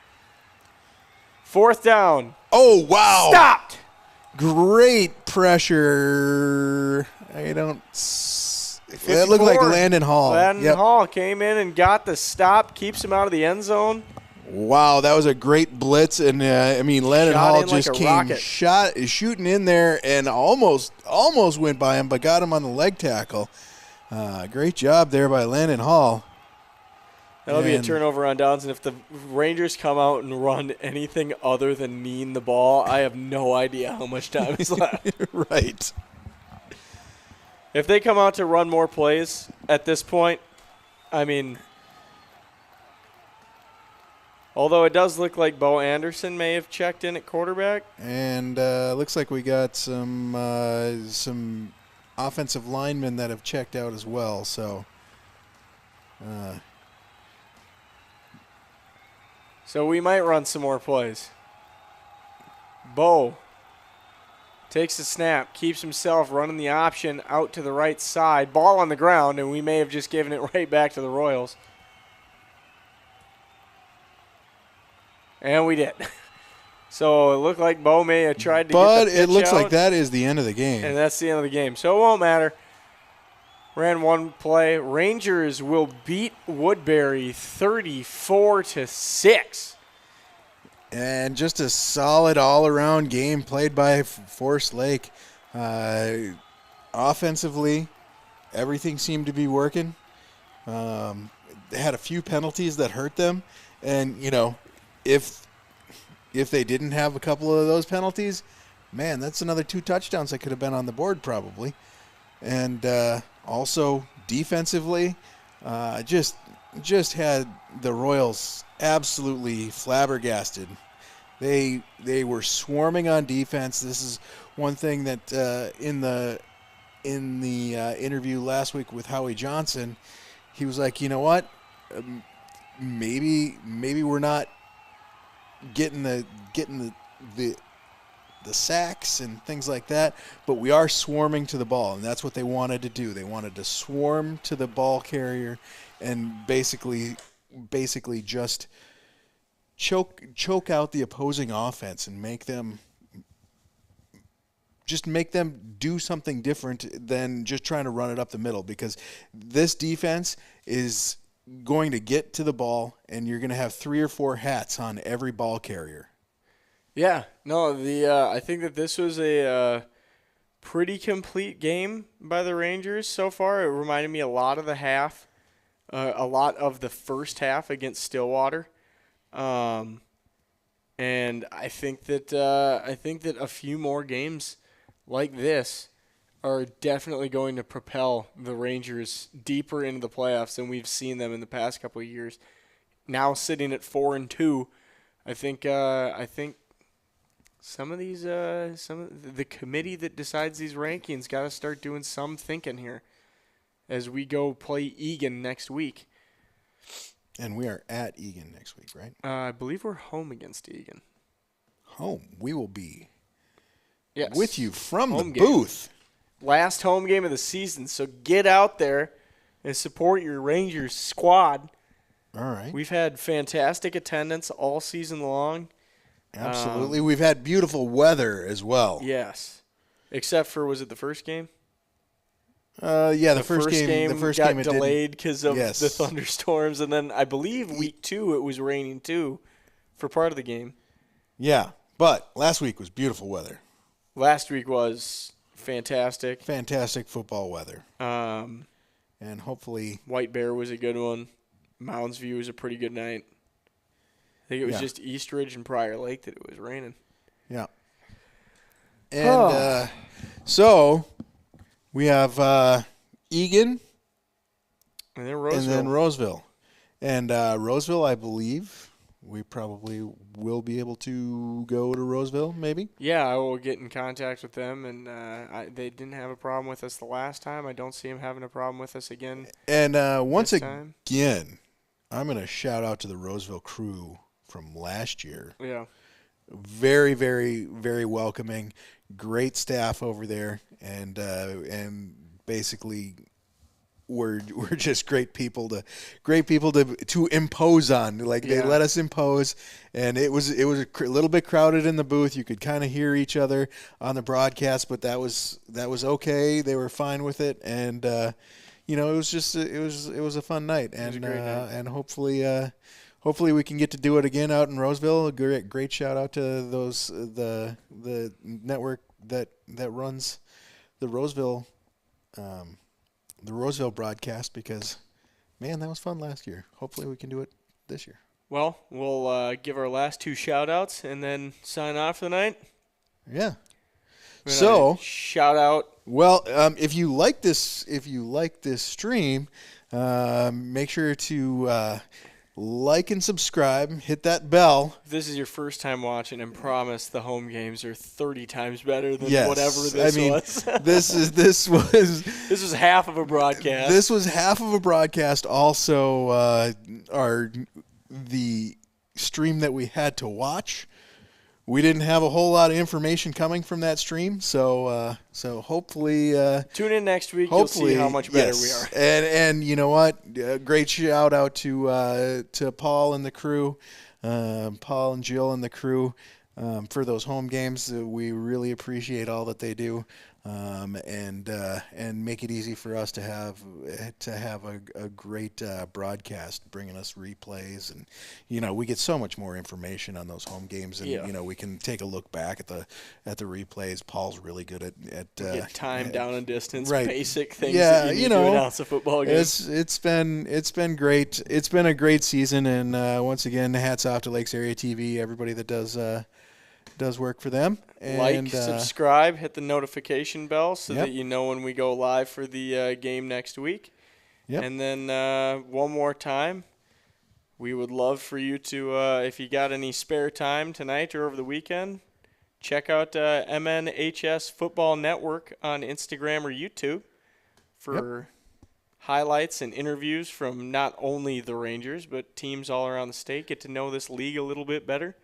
4th down. Oh, wow. Stopped. Great pressure. It looked like Landon Hall. Landon Hall came in and got the stop, keeps him out of the end zone. Wow, that was a great blitz, and Landon Hall just came shooting in there and almost went by him, but got him on the leg tackle. Great job there by Landon Hall. That'll be a turnover on downs, and if the Rangers come out and run anything other than kneeing the ball, I have no idea how much time is left. Right. If they come out to run more plays at this point, although it does look like Bo Anderson may have checked in at quarterback. And looks like we got some offensive linemen that have checked out as well. So we might run some more plays. Bo takes the snap, keeps himself running the option out to the right side. Ball on the ground, and we may have just given it right back to the Royals. And we did. So it looked like Bo may have tried to get the pitch out. But it looks like that is the end of the game. And that's the end of the game. So it won't matter. Ran one play. Rangers will beat Woodbury 34-6. And just a solid all-around game played by Forest Lake. Offensively, everything seemed to be working. They had a few penalties that hurt them. And, if they didn't have a couple of those penalties, man, that's another 2 touchdowns that could have been on the board probably. And also defensively, just had the Royals absolutely flabbergasted. They were swarming on defense. This is one thing that in the interview last week with Howie Johnson, he was like, you know what, maybe we're not getting the sacks and things like that, but we are swarming to the ball, and that's what they wanted to do. They wanted to swarm to the ball carrier and basically just choke out the opposing offense and make them do something different than just trying to run it up the middle, because this defense is going to get to the ball, and you're going to have 3 or 4 hats on every ball carrier. Yeah, no, I think that this was a pretty complete game by the Rangers so far. It reminded me a lot of the first half against Stillwater, and I think that a few more games like this are definitely going to propel the Rangers deeper into the playoffs than we've seen them in the past couple of years. Now sitting at 4-2, I think some of the committee that decides these rankings got to start doing some thinking here as we go play Egan next week. And we are at Egan next week, right? I believe we're home against Egan. Home. We will be yes. with you from home the game. booth. Last home game of the season, so get out there and support your Rangers squad. All right. We've had fantastic attendance all season long. Absolutely. We've had beautiful weather as well. Yes. Except for, was it the first game? The first game got delayed because of Yes. the thunderstorms, and then I believe week 2 it was raining too for part of the game. Yeah, but last week was beautiful weather. Last week was fantastic. Fantastic football weather. Um, and hopefully White Bear was a good one. Mounds View was a pretty good night. I think it was just Eastridge and Prior Lake that it was raining. Yeah. And so we have Egan and then Roseville. And Roseville, I believe, we probably will be able to go to Roseville, maybe. Yeah, I will get in contact with them, and they didn't have a problem with us the last time. I don't see them having a problem with us again. And once again, I'm going to shout out to the Roseville crew from last year. Yeah. Very, very, very welcoming. Great staff over there, and basically we're just great people to impose on. They let us impose, and it was a little bit crowded in the booth. You could kind of hear each other on the broadcast, but that was okay. They were fine with it, and it was a fun night, and it was a great night. And hopefully we can get to do it again out in Roseville. A great shout out to the network that runs the Roseville broadcast, because man, that was fun last year. Hopefully we can do it this year. Well, we'll give our last 2 shout outs and then sign off for the night. Yeah. So shout out. Well, if you like this stream, make sure to like and subscribe, hit that bell. If this is your first time watching, and promise the home games are 30 times better than whatever was. This was half of a broadcast. This was half of a broadcast. Also, the stream that we had to watch. We didn't have a whole lot of information coming from that stream, so hopefully tune in next week. You'll see how much better we are. And you know what? Great shout out to Paul and the crew, Paul and Jill and the crew for those home games. We really appreciate all that they do, and make it easy for us to have a great broadcast, bringing us replays, and we get so much more information on those home games, and we can take a look back at the replays. Paul's really good at get time, down and distance, right. Basic things that you need to announce a football game. It's been great. It's been a great season, and once again, hats off to Lakes Area TV, everybody that does work for them. And, subscribe, hit the notification bell so that you know when we go live for the game next week. Yep. And then one more time, we would love for you to, if you got any spare time tonight or over the weekend, check out MNHS Football Network on Instagram or YouTube for highlights and interviews from not only the Rangers, but teams all around the state. Get to know this league a little bit better.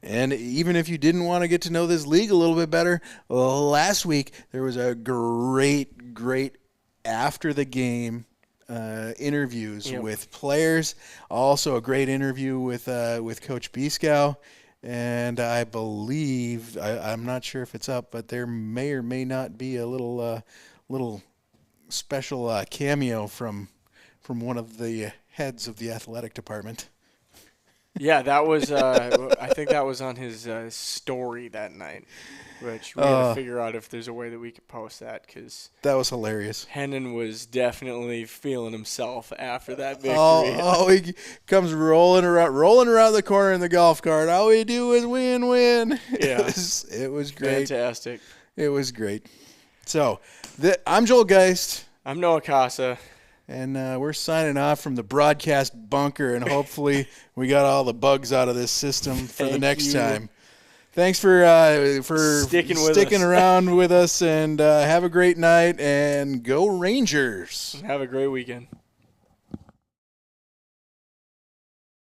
And even if you didn't want to get to know this league a little bit better, last week there was a great after the game interviews with players. Also a great interview with Coach Biscow. And I believe, I'm not sure if it's up, but there may or may not be a little special cameo from one of the heads of the athletic department. Yeah, that was. I think that was on his story that night, which we got to figure out if there's a way that we could post that, because that was hilarious. Hennon was definitely feeling himself after that victory. He comes rolling around the corner in the golf cart. All we do is win. Yeah, it was great. Fantastic. It was great. So, I'm Joel Geist. I'm Noah Casa. And we're signing off from the broadcast bunker, and hopefully we got all the bugs out of this system for the next time. Thanks for sticking around with us, and have a great night, and go Rangers. Have a great weekend.